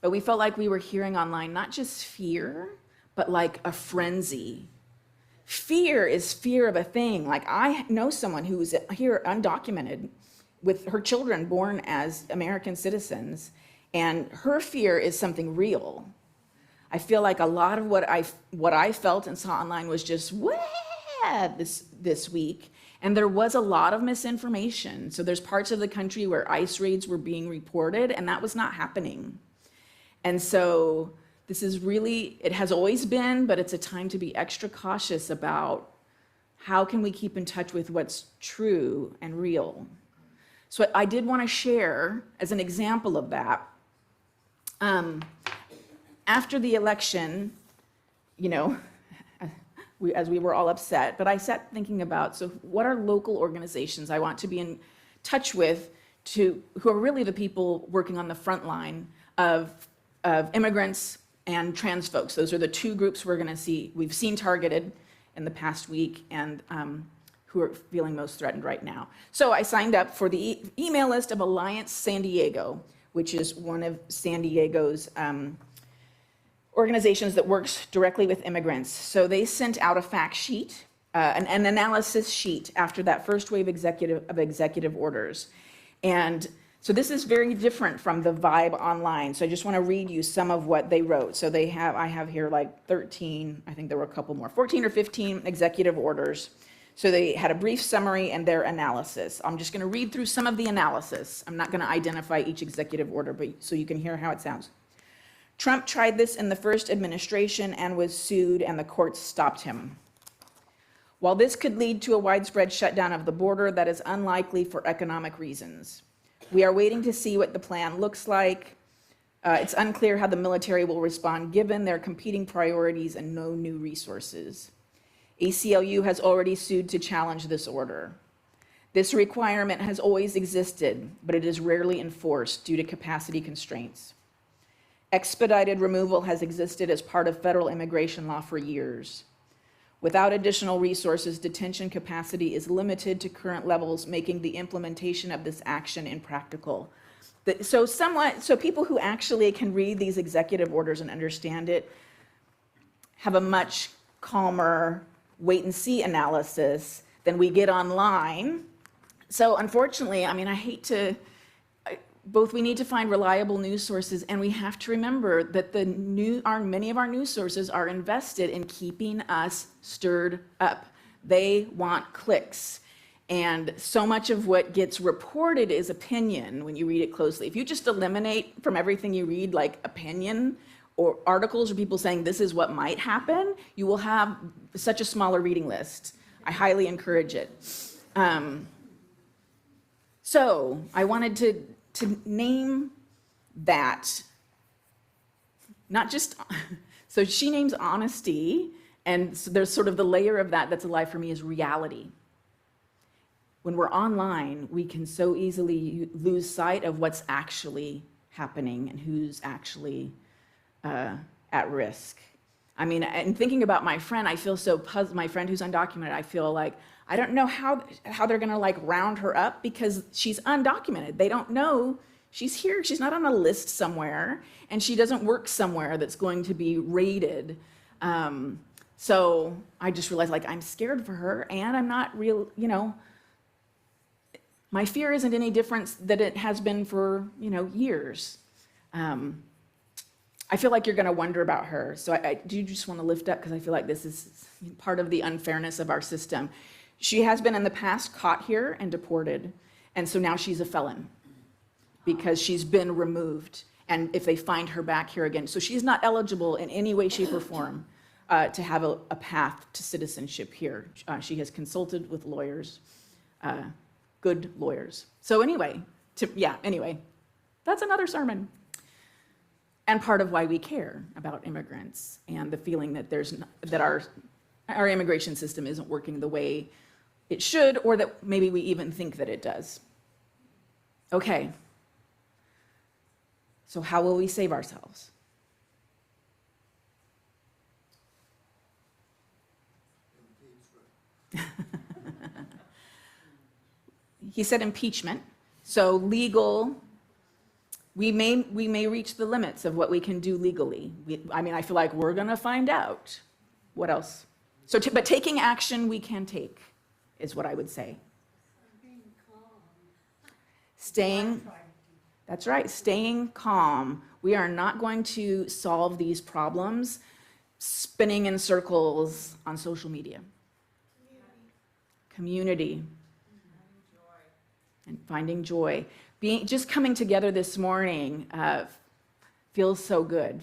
but we felt like we were hearing online not just fear, but like a frenzy. Fear is fear of a thing. Like I know someone who's here undocumented with her children born as American citizens, and her fear is something real. I feel like a lot of what I felt and saw online was just this week, and there was a lot of misinformation. So there's parts of the country where ICE raids were being reported, and that was not happening. And so this is really, it has always been, but it's a time to be extra cautious about how can we keep in touch with what's true and real. So I did want to share, as an example of that, after the election, as we were all upset, but I sat thinking about, so what are local organizations I want to be in touch with who are really the people working on the front line of immigrants and trans folks. Those are the two groups we've seen targeted in the past week, and who are feeling most threatened right now. So I signed up for the email list of Alliance San Diego, which is one of San Diego's organizations that works directly with immigrants. So they sent out a fact sheet, an analysis sheet after that first wave of executive orders. And so this is very different from the vibe online. So I just want to read you some of what they wrote. So I have here like 13, I think there were a couple more, 14 or 15 executive orders. So they had a brief summary and their analysis. I'm just going to read through some of the analysis. I'm not going to identify each executive order, but so you can hear how it sounds. Trump tried this in the first administration and was sued, and the courts stopped him. While this could lead to a widespread shutdown of the border, that is unlikely for economic reasons. We are waiting to see what the plan looks like. It's unclear how the military will respond given their competing priorities and no new resources. ACLU has already sued to challenge this order. This requirement has always existed, but it is rarely enforced due to capacity constraints. Expedited removal has existed as part of federal immigration law for years. Without additional resources, detention capacity is limited to current levels, making the implementation of this action impractical. So people who actually can read these executive orders and understand it have a much calmer wait and see analysis than we get online. So unfortunately, we need to find reliable news sources, and we have to remember that many of our news sources are invested in keeping us stirred up. They want clicks. And so much of what gets reported is opinion when you read it closely. If you just eliminate from everything you read, like opinion or articles or people saying this is what might happen, you will have such a smaller reading list. I highly encourage it. So I wanted to name that, not just, so she names honesty, and so there's sort of the layer of that that's alive for me is reality. When we're online, we can so easily lose sight of what's actually happening and who's actually at risk. I mean, and thinking about my friend, I feel so puzzled. My friend who's undocumented, I feel like, I don't know how they're gonna like round her up because she's undocumented. They don't know she's here. She's not on a list somewhere, and she doesn't work somewhere that's going to be raided. So I just realized, like, I'm scared for her, and I'm not real, you know, my fear isn't any different than it has been for, you know, years. I feel like you're going to wonder about her. So I do just want to lift up because I feel like this is part of the unfairness of our system. She has been in the past caught here and deported. And so now she's a felon because she's been removed. And if they find her back here again, so she's not eligible in any way, shape, or form to have a path to citizenship here. She has consulted with lawyers, good lawyers. So anyway, anyway, that's another sermon. And part of why we care about immigrants and the feeling that that our immigration system isn't working the way it should, or that maybe we even think that it does. Okay. So how will we save ourselves? He said impeachment. So legal. We may reach the limits of what we can do legally. I feel like we're going to find out. What else? So, but taking action we can take is what I would say. That's right, staying calm. We are not going to solve these problems spinning in circles on social media. Community. And finding joy. Just coming together this morning feels so good.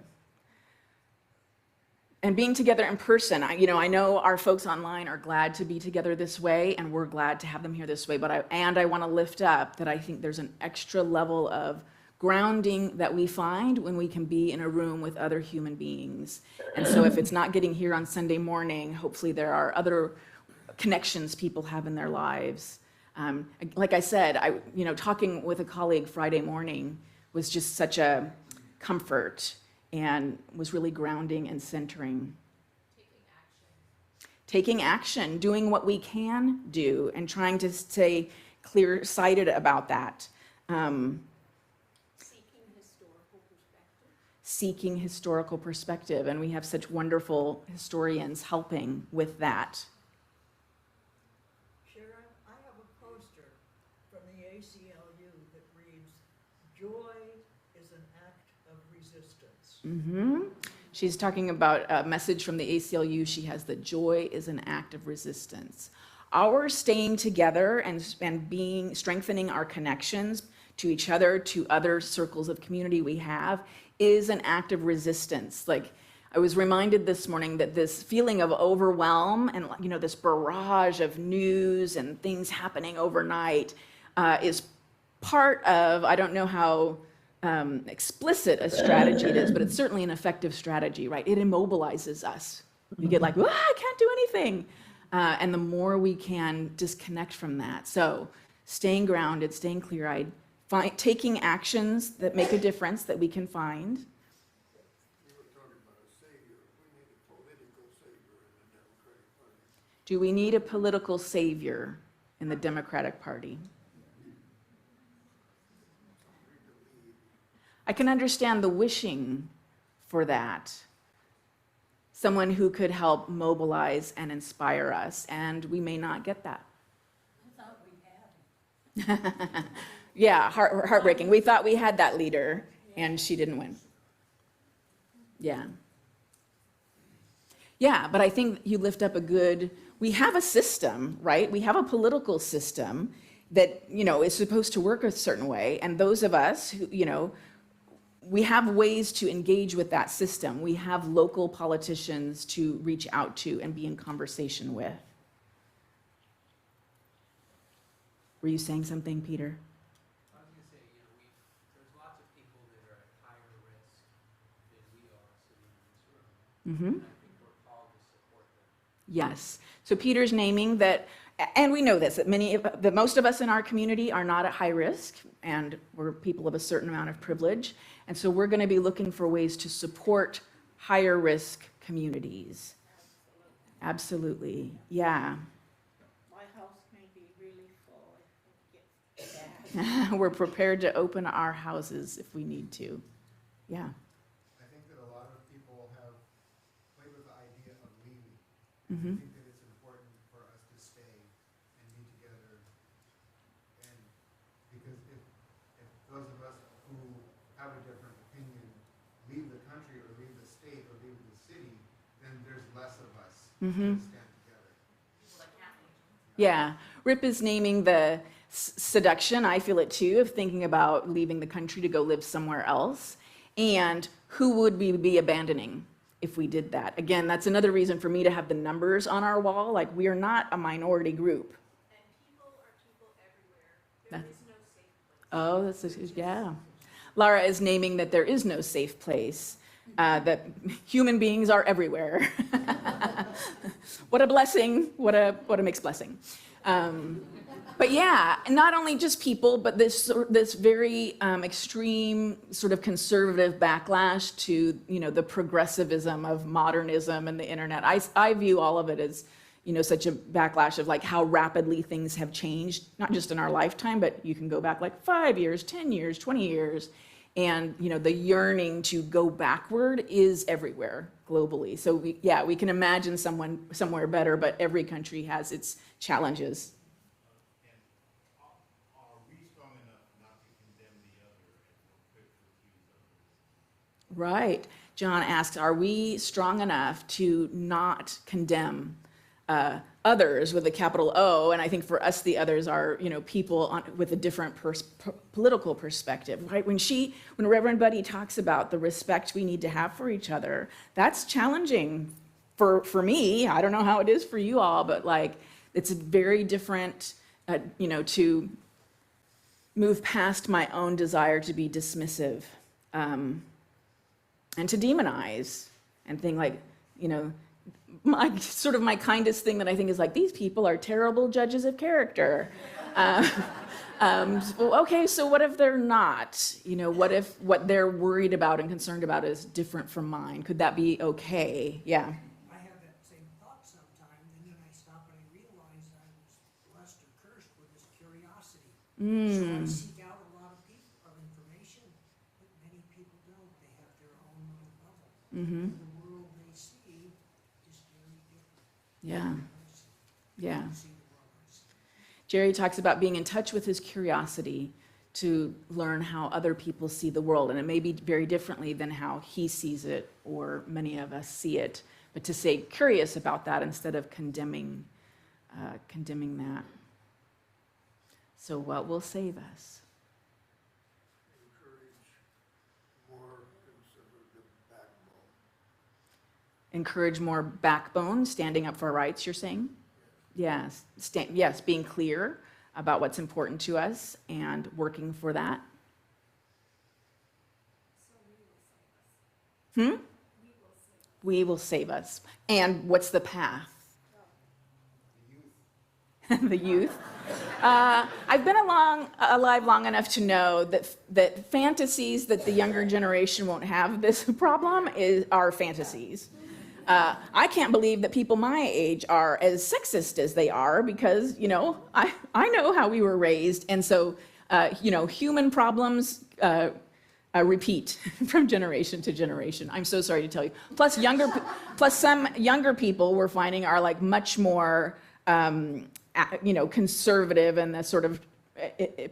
And being together in person, I know our folks online are glad to be together this way, and we're glad to have them here this way, but I want to lift up that I think there's an extra level of grounding that we find when we can be in a room with other human beings. And so if it's not getting here on Sunday morning, hopefully there are other connections people have in their lives. Like I said, talking with a colleague Friday morning was just such a comfort and was really grounding and centering. Taking action, doing what we can do, and trying to stay clear-sighted about that. Seeking historical perspective, and we have such wonderful historians helping with that. Mm-hmm. She's talking about a message from the ACLU. She has the joy is an act of resistance. Our staying together and strengthening our connections to each other, to other circles of community we have, is an act of resistance. Like, I was reminded this morning that this feeling of overwhelm and, this barrage of news and things happening overnight is part of, I don't know how explicit a strategy it is, but it's certainly an effective strategy, right? It immobilizes us. We get like, I can't do anything. And the more we can disconnect from that. So staying grounded, staying clear-eyed, taking actions that make a difference that we can find. You were talking about a savior. We need a political savior in the Democratic Party. Do we need a political savior in the Democratic Party? I can understand the wishing for that. Someone who could help mobilize and inspire us, and we may not get that. I thought we had. Yeah, heartbreaking. We thought we had that leader, and she didn't win. Yeah. Yeah, but I think you lift up we have a system, right? We have a political system that, is supposed to work a certain way. And those of us who, we have ways to engage with that system. We have local politicians to reach out to and be in conversation with. Were you saying something, Peter? I was going to say, there's lots of people that are at higher risk than we are sitting in this room. Mm-hmm. And I think we're called to support them. Yes. So Peter's naming that, and we know this, that most of us in our community are not at high risk, and we're people of a certain amount of privilege. And so we're going to be looking for ways to support higher risk communities. Absolutely. Yeah. My house may be really full if it gets bad. We're prepared to open our houses if we need to. Yeah. I think that a lot of people have played with the idea of leaving. Mm-hmm. I think that it's important for us to stay and be together. And because if those of us who have a different opinion leave the country or leave the state or leave the city, then there's less of us Mm-hmm. to stand together. Yeah. Rip is naming the seduction, I feel it too, of thinking about leaving the country to go live somewhere else. And who would we be abandoning if we did that? Again, that's another reason for me to have the numbers on our wall. Like, we are not a minority group. And people are people everywhere. There is no safe place. Oh, yeah. Lara is naming that there is no safe place, that human beings are everywhere. What a blessing, what a mixed blessing. But yeah, not only just people, but this very extreme sort of conservative backlash to, the progressivism of modernism and the internet. I view all of it as, such a backlash of like how rapidly things have changed, not just in our lifetime, but you can go back like 5 years, 10 years, 20 years. And, the yearning to go backward is everywhere globally. So we can imagine someone somewhere better, but every country has its challenges. And are we strong enough not to condemn the other and we're quick to accuse others? Right. John asks, are we strong enough to not condemn others with a capital O? And I think for us, the others are, people with a different political perspective, right? When Reverend Buddy talks about the respect we need to have for each other, that's challenging for me. I don't know how it is for you all, but like, it's very different, to move past my own desire to be dismissive, and to demonize and think like, my kindest thing that I think is like, these people are terrible judges of character. Okay, so what if they're not? What if what they're worried about and concerned about is different from mine? Could that be okay? Yeah. I have that same thought sometimes, and then I stop and I realize I was blessed or cursed with this curiosity. So I seek out a lot of information, but many people don't. They have their own little bubble. Mm-hmm. The world they see is very different. Yeah. Yeah. I see the world I see. Jerry talks about being in touch with his curiosity to learn how other people see the world. And it may be very differently than how he sees it or many of us see it, but to stay curious about that instead of condemning that. So what will save us? Encourage more conservative backbone. Encourage more backbone, standing up for our rights, you're saying? Yes. Yes, being clear about what's important to us and working for that. We will save us. And what's the path? The youth. I've been alive long enough to know that fantasies that the younger generation won't have this problem are fantasies. I can't believe that people my age are as sexist as they are because, I know how we were raised. And so, human problems repeat from generation to generation. I'm so sorry to tell you. Plus some younger people we're finding are like much more, conservative and the sort of,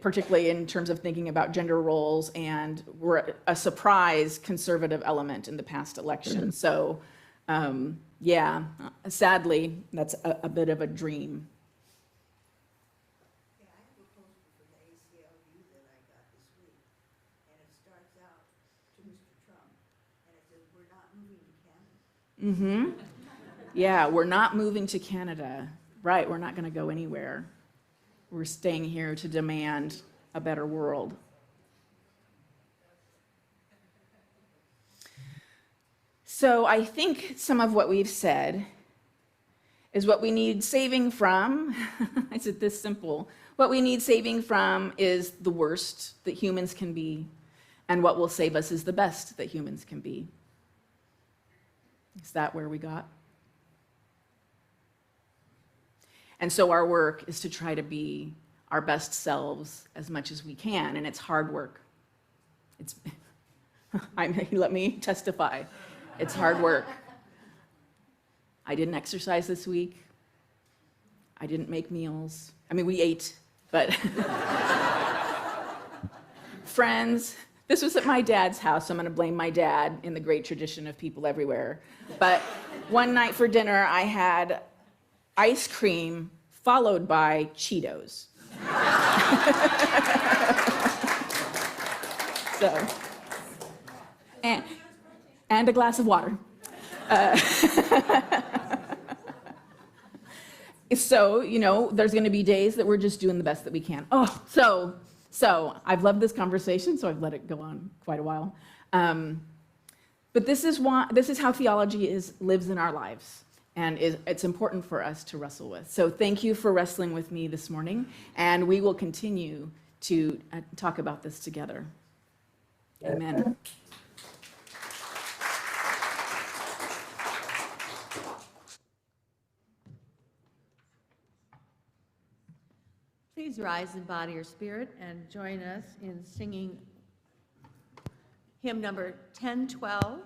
particularly in terms of thinking about gender roles, and we're a surprise conservative element in the past election. So, Yeah, sadly, that's a bit of a dream. Yeah, I have a poster for the ACLU that I got this week, and it starts out to Mr. Trump, and it says, "We're not moving to Canada." Yeah, we're not moving to Canada. Right, we're not going to go anywhere. We're staying here to demand a better world. So I think some of what we've said is what we need saving from. Is it this simple? What we need saving from is the worst that humans can be, and what will save us is the best that humans can be. Is that where we got? And so our work is to try to be our best selves as much as we can, and it's hard work. Let me testify. It's hard work. I didn't exercise this week. I didn't make meals. I mean, we ate, but friends. This was at my dad's house, so I'm going to blame my dad in the great tradition of people everywhere. But one night for dinner, I had ice cream followed by Cheetos. So, and a glass of water. So, there's going to be days that we're just doing the best that we can. So I've loved this conversation, so I've let it go on quite a while. But this is how theology lives in our lives, and it's important for us to wrestle with. So thank you for wrestling with me this morning, and we will continue to talk about this together. Amen. Please rise in body or spirit and join us in singing hymn number 1012,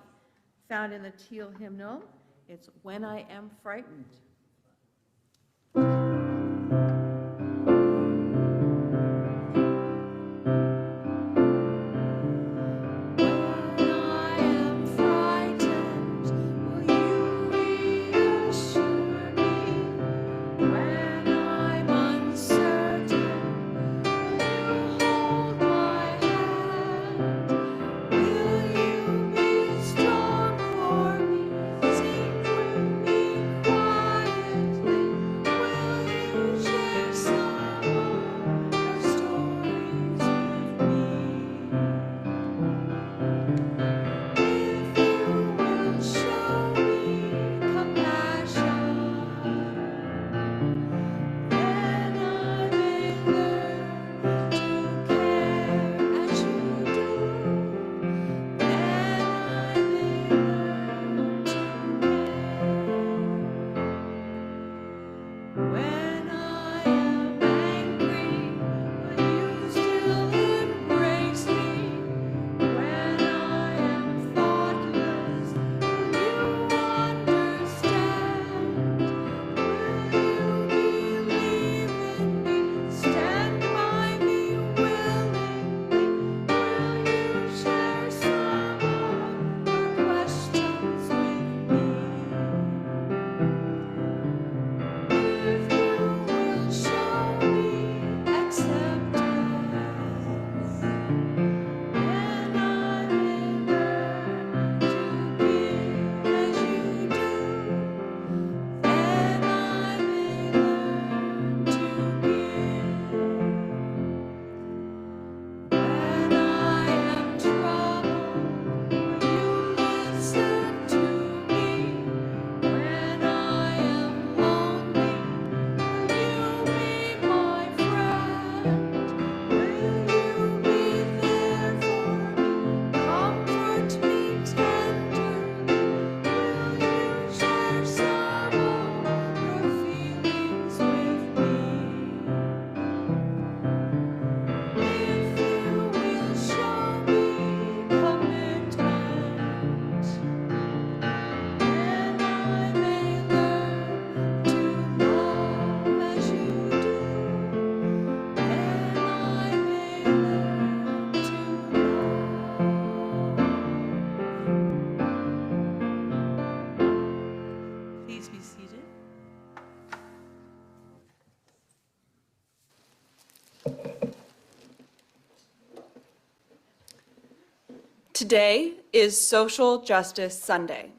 found in the Teal hymnal. It's "When I Am Frightened." Strong for me, sing with me, cry. Today is Social Justice Sunday,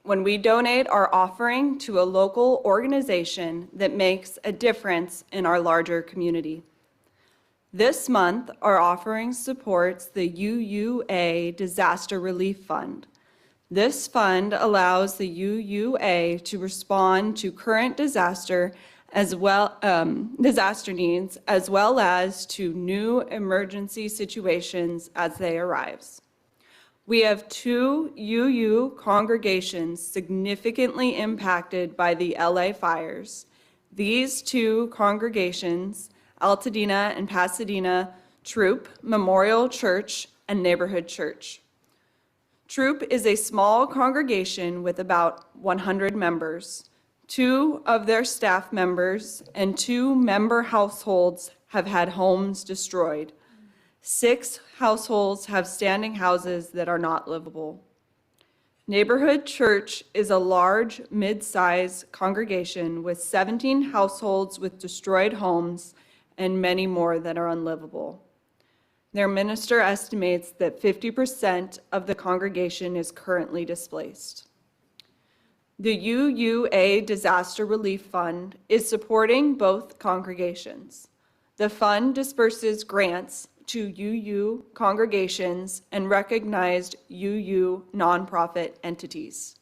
when we donate our offering to a local organization that makes a difference in our larger community. This month, our offering supports the UUA Disaster Relief Fund. This fund allows the UUA to respond to current disaster needs, as well as to new emergency situations as they arise. We have 2 UU congregations significantly impacted by the LA fires. These 2 congregations, Altadena and Pasadena Troop Memorial Church and Neighborhood Church. Troop is a small congregation with about 100 members. 2 of their staff members and 2 member households have had homes destroyed. 6 households have standing houses that are not livable. Neighborhood Church is a large, mid-size congregation with 17 households with destroyed homes and many more that are unlivable. Their minister estimates that 50% of the congregation is currently displaced. The UUA Disaster Relief Fund is supporting both congregations. The fund disperses grants to UU congregations and recognized UU nonprofit entities.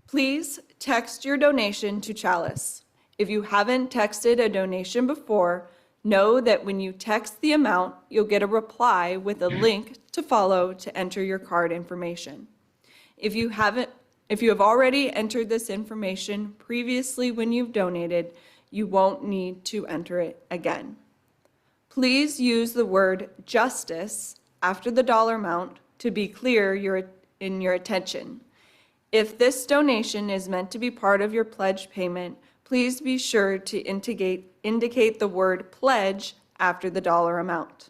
Please text your donation to Chalice. If you haven't texted a donation before, know that when you text the amount, you'll get a reply with a link to follow to enter your card information. If you have already entered this information previously when you've donated, you won't need to enter it again. Please use the word justice after the dollar amount to be clear in your attention. If this donation is meant to be part of your pledge payment, please be sure to indicate the word pledge after the dollar amount.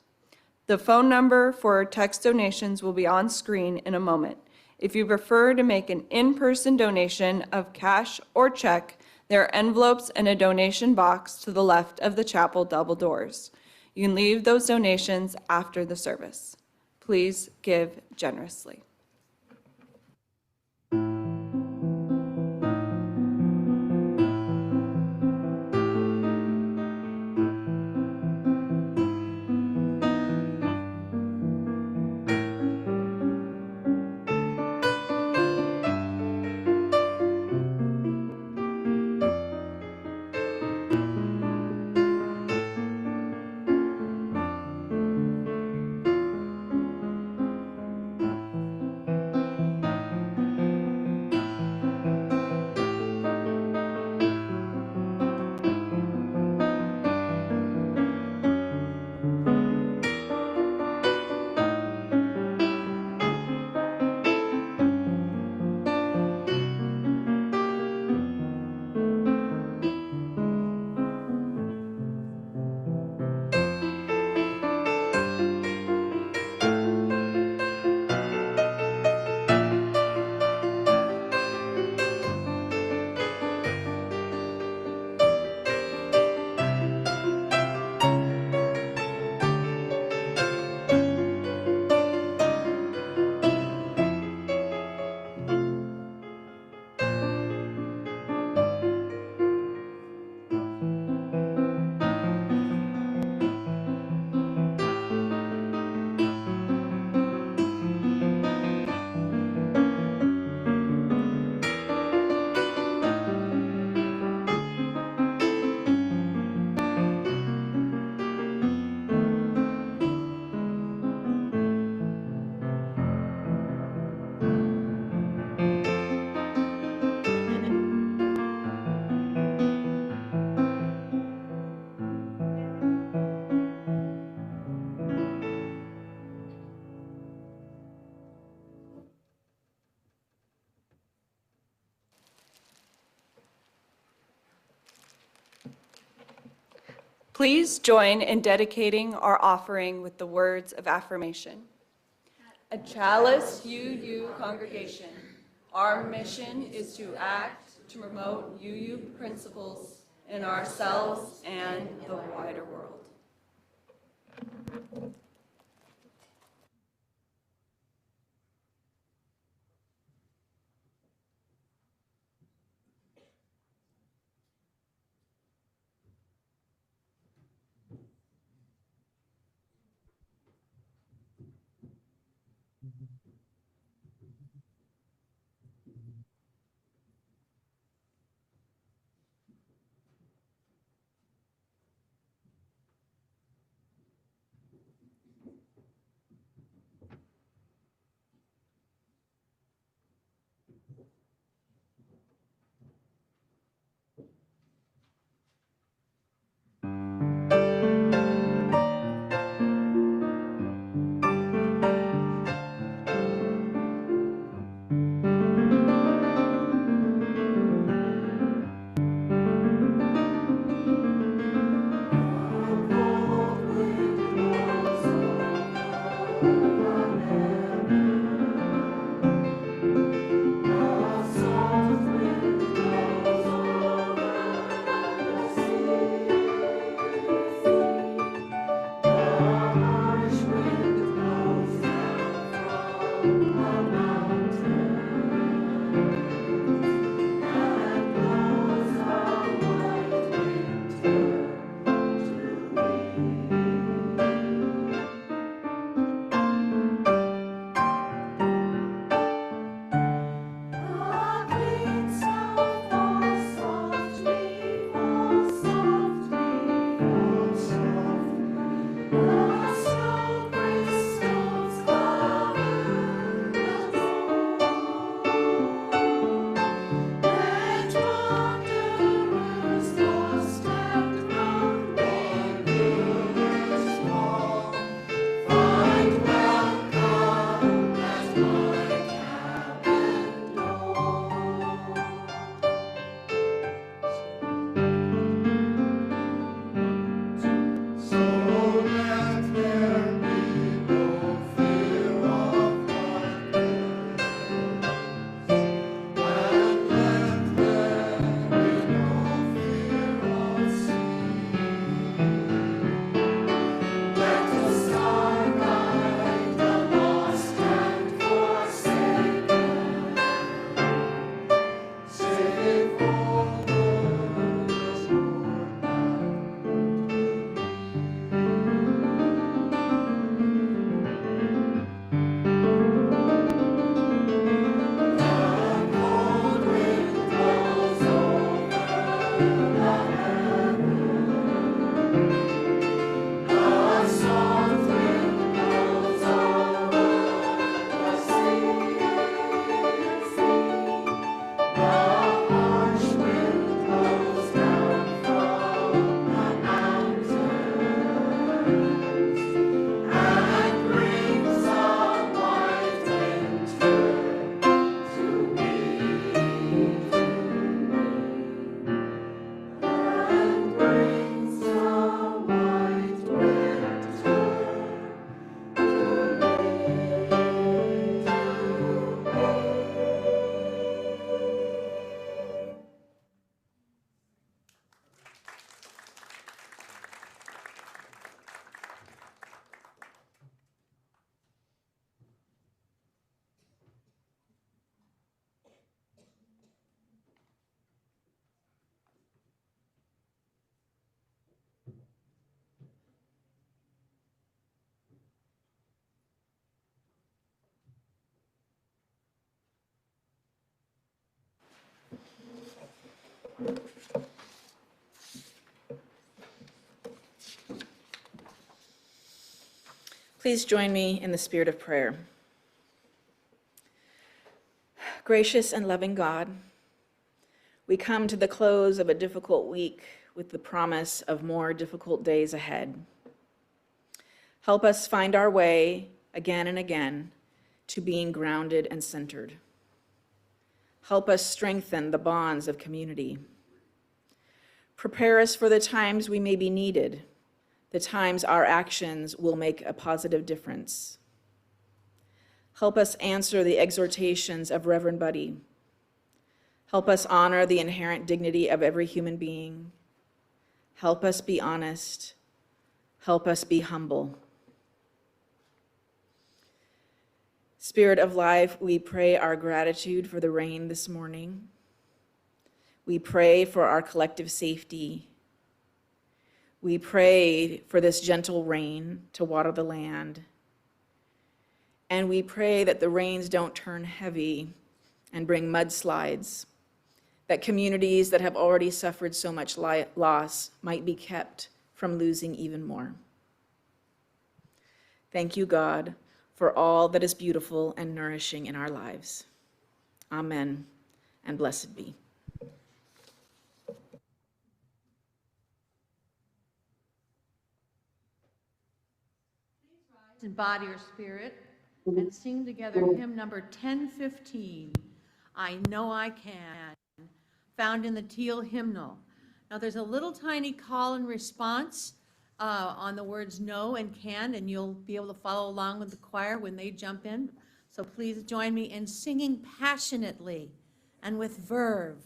The phone number for text donations will be on screen in a moment. If you prefer to make an in-person donation of cash or check, there are envelopes and a donation box to the left of the chapel double doors. You can leave those donations after the service. Please give generously. Please join in dedicating our offering with the words of affirmation. At Chalice UU congregation, our mission is to act to promote UU principles in ourselves and the wider world. Please join me in the spirit of prayer. Gracious and loving God, we come to the close of a difficult week with the promise of more difficult days ahead. Help us find our way again and again to being grounded and centered. Help us strengthen the bonds of community. Prepare us for the times we may be needed, the times our actions will make a positive difference. Help us answer the exhortations of Reverend Buddy. Help us honor the inherent dignity of every human being. Help us be honest. Help us be humble. Spirit of life, we pray our gratitude for the rain this morning. We pray for our collective safety. We pray for this gentle rain to water the land. And we pray that the rains don't turn heavy and bring mudslides, that communities that have already suffered so much loss might be kept from losing even more. Thank you, God, for all that is beautiful and nourishing in our lives. Amen, and blessed be. In body or spirit, and sing together hymn number 1015, I Know I Can, found in the Teal hymnal. Now there's a little tiny call and response on the words know and can, and you'll be able to follow along with the choir when they jump in. So please join me in singing passionately and with verve.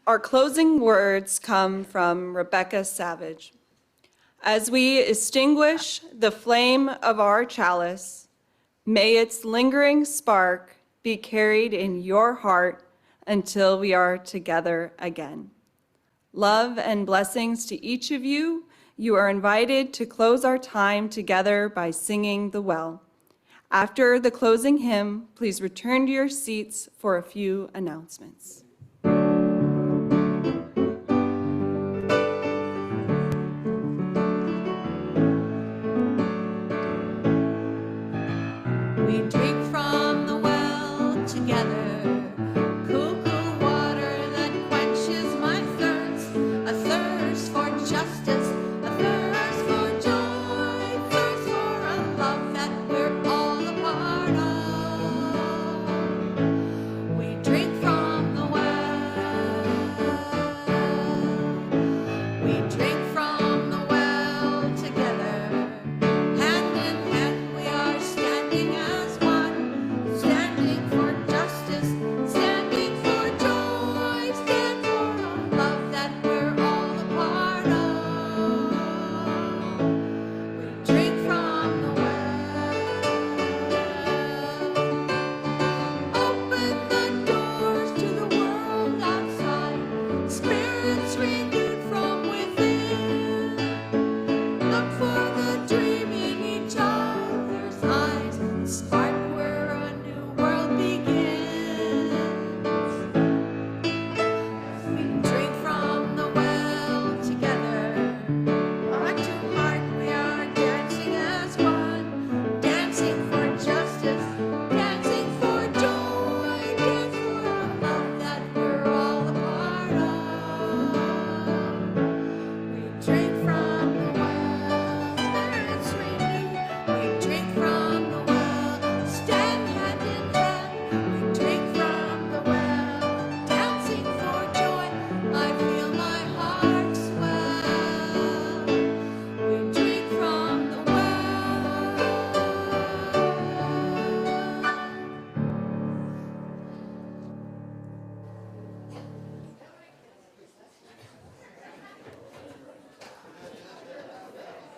Our closing words come from Rebecca Savage. As we extinguish the flame of our chalice, may its lingering spark be carried in your heart until we are together again. Love and blessings to each of you. You are invited to close our time together by singing the well. After the closing hymn, please return to your seats for a few announcements.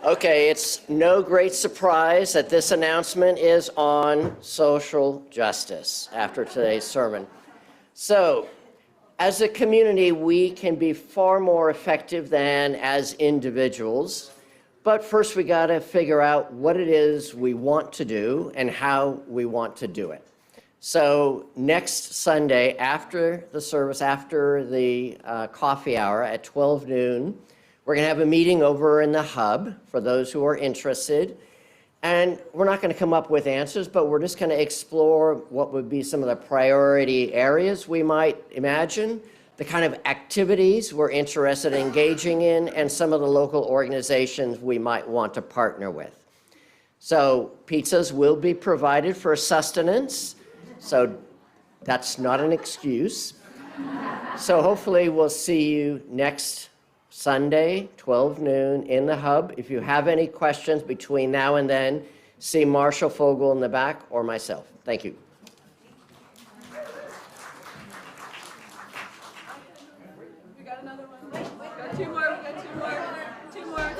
Okay, it's no great surprise that this announcement is on social justice after today's sermon. So, as a community, we can be far more effective than as individuals. But first, we got to figure out what it is we want to do and how we want to do it. So next Sunday, after the service, after the coffee hour at 12 noon, we're going to have a meeting over in the hub for those who are interested. And we're not going to come up with answers, but we're just going to explore what would be some of the priority areas we might imagine, the kind of activities we're interested in engaging in, and some of the local organizations we might want to partner with. So pizzas will be provided for sustenance, so that's not an excuse. So hopefully we'll see you next Sunday, 12 noon, in the hub. If you have any questions between now and then, see Marshall Fogel in the back or myself. Thank you. We got another one. We got two more. We got two more. Two more.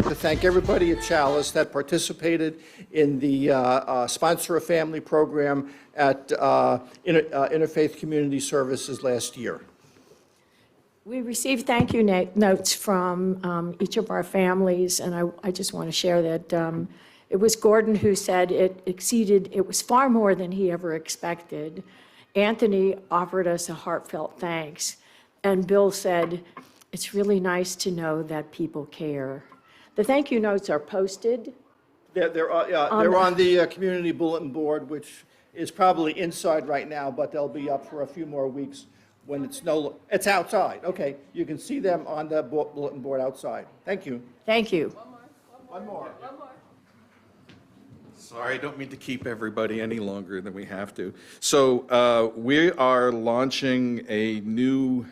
To thank everybody at Chalice that participated in the Sponsor a Family program at Interfaith Community Services last year. We received thank you notes from each of our families, and I just want to share that it was Gordon who said it was far more than he ever expected. Anthony offered us a heartfelt thanks, and Bill said, it's really nice to know that people care. The thank you notes are posted. They're on the community bulletin board, which is probably inside right now, but they'll be up for a few more weeks when it's outside. Okay, you can see them on the bulletin board outside. Thank you. Thank you. One more. Sorry, I don't mean to keep everybody any longer than we have to. So we are launching a new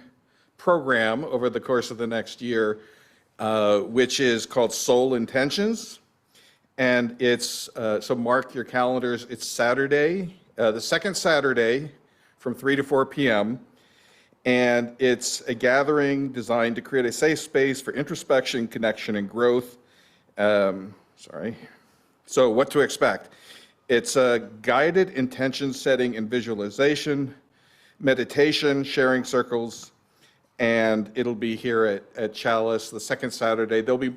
program over the course of the next year, which is called Soul Intentions. And it's, so mark your calendars, it's Saturday, the second Saturday from 3 to 4 p.m. And it's a gathering designed to create a safe space for introspection, connection, and growth. So what to expect? It's a guided intention setting and visualization, meditation, sharing circles, and it'll be here at Chalice the second Saturday. There'll be,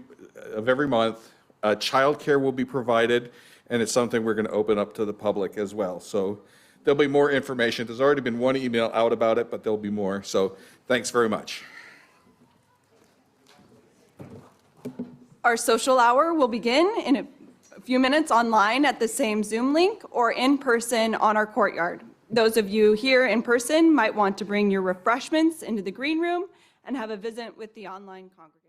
of every month, childcare will be provided, and it's something we're going to open up to the public as well. So there'll be more information. There's already been one email out about it, but there'll be more. So thanks very much. Our social hour will begin in a few minutes online at the same Zoom link or in person on our courtyard. Those of you here in person might want to bring your refreshments into the green room and have a visit with the online congregation.